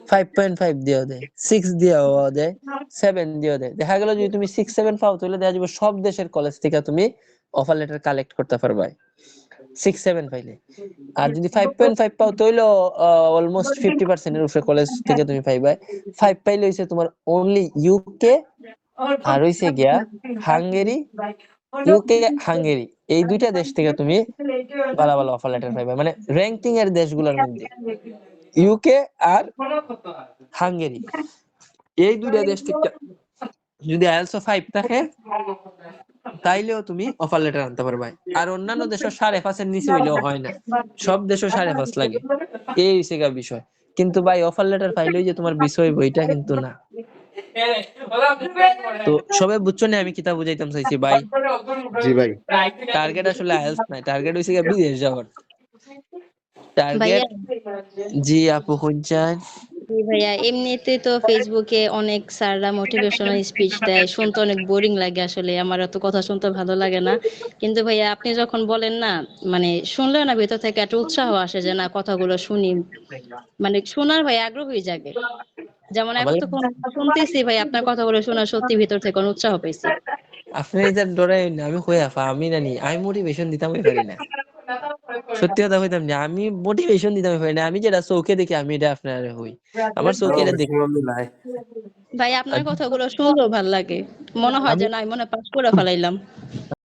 5.5 দিয়েও দেয়, 6 দিয়েও দেয়, 7 দিয়েও দেয়। দেখা গেল যদি তুমি 6-7 পাও তাহলে দেখা যাবে সব দেশের কলেজ থেকে তুমি অফার লেটার কালেক্ট করতে পারবা 6-7 পাইলে। আর যদি 5.5 পাও তাহলে অলমোস্ট 50% এর উপরে কলেজ থেকে তুমি পাইবা। 5 পাইলে হইছে তোমার অনলি ইউকে আর হইছে গিয়া হাঙ্গেরি, ইউকে হাঙ্গেরি, এই দুইটা দেশ থেকে তুমি ভালো ভালো অফার লেটার পাইবা। মানে র্যাঙ্কিং এর দেশগুলোর মধ্যে ইউকে আর হাঙ্গেরি, এই দুইটা দেশ থেকে যদি আইএলটিএস 5 থাকে তাইলেও তুমি অফার লেটার আনতে পারবা। আর অন্যান্য দেশের 5.5 এর নিচে হইলেও হয় না, সব দেশে 5.5 লাগে, এই হইছে গা বিষয়। কিন্তু ভাই অফার লেটার পাইলেই যে তোমার বিষয় বইটা কিন্তু না। তো সবাই বুঝছো না আমি কিতা বুঝাইতাম চাইছি ভাই? জি ভাই। টার্গেট আসলে আইএলটিএস নাই, টার্গেট হইছে গিয়া বিদেশ যাওয়ার টার্গেট। ভাইয়া জি আপু শুনছেন? জি ভাইয়া, এমনিতে তো ফেসবুকে অনেক স্যাররা মোটিভেশনাল স্পিচ দেয়, শুনতে অনেক বোরিং লাগে। আসলে আমার এত কথা শুনতে ভালো লাগে না, কিন্তু ভাইয়া আপনি যখন বলেন না, মানে শুনলেও না ভেতর থেকে একটা উৎসাহ আসে যে না কথাগুলো শুনি, মানে শোনার ভাই আগ্রহ হয়ে যাবে। যেমন আমার এতক্ষণ শুনতেছি ভাই, আপনার কথাগুলো শোনা সত্যি ভিতর থেকে অনেক উৎসাহ পাইছি। আপনি এটা ডরাই না, আমি কই আফা আমি নানি আমি মোটিভেশন দিতামই পারি না। সত্যি কথা কইতাম যে আমি মোটিভেশন দিতামই পারি না। আমি যেটা চোখে দেখি আমি এটা আপনার হই, আমার চোখে এটা দেখি। ভাই আপনার কথাগুলো শুনলেও ভাল লাগে, মনে হয় যে না আমি মনে হয় পাস করে ফেলাইলাম।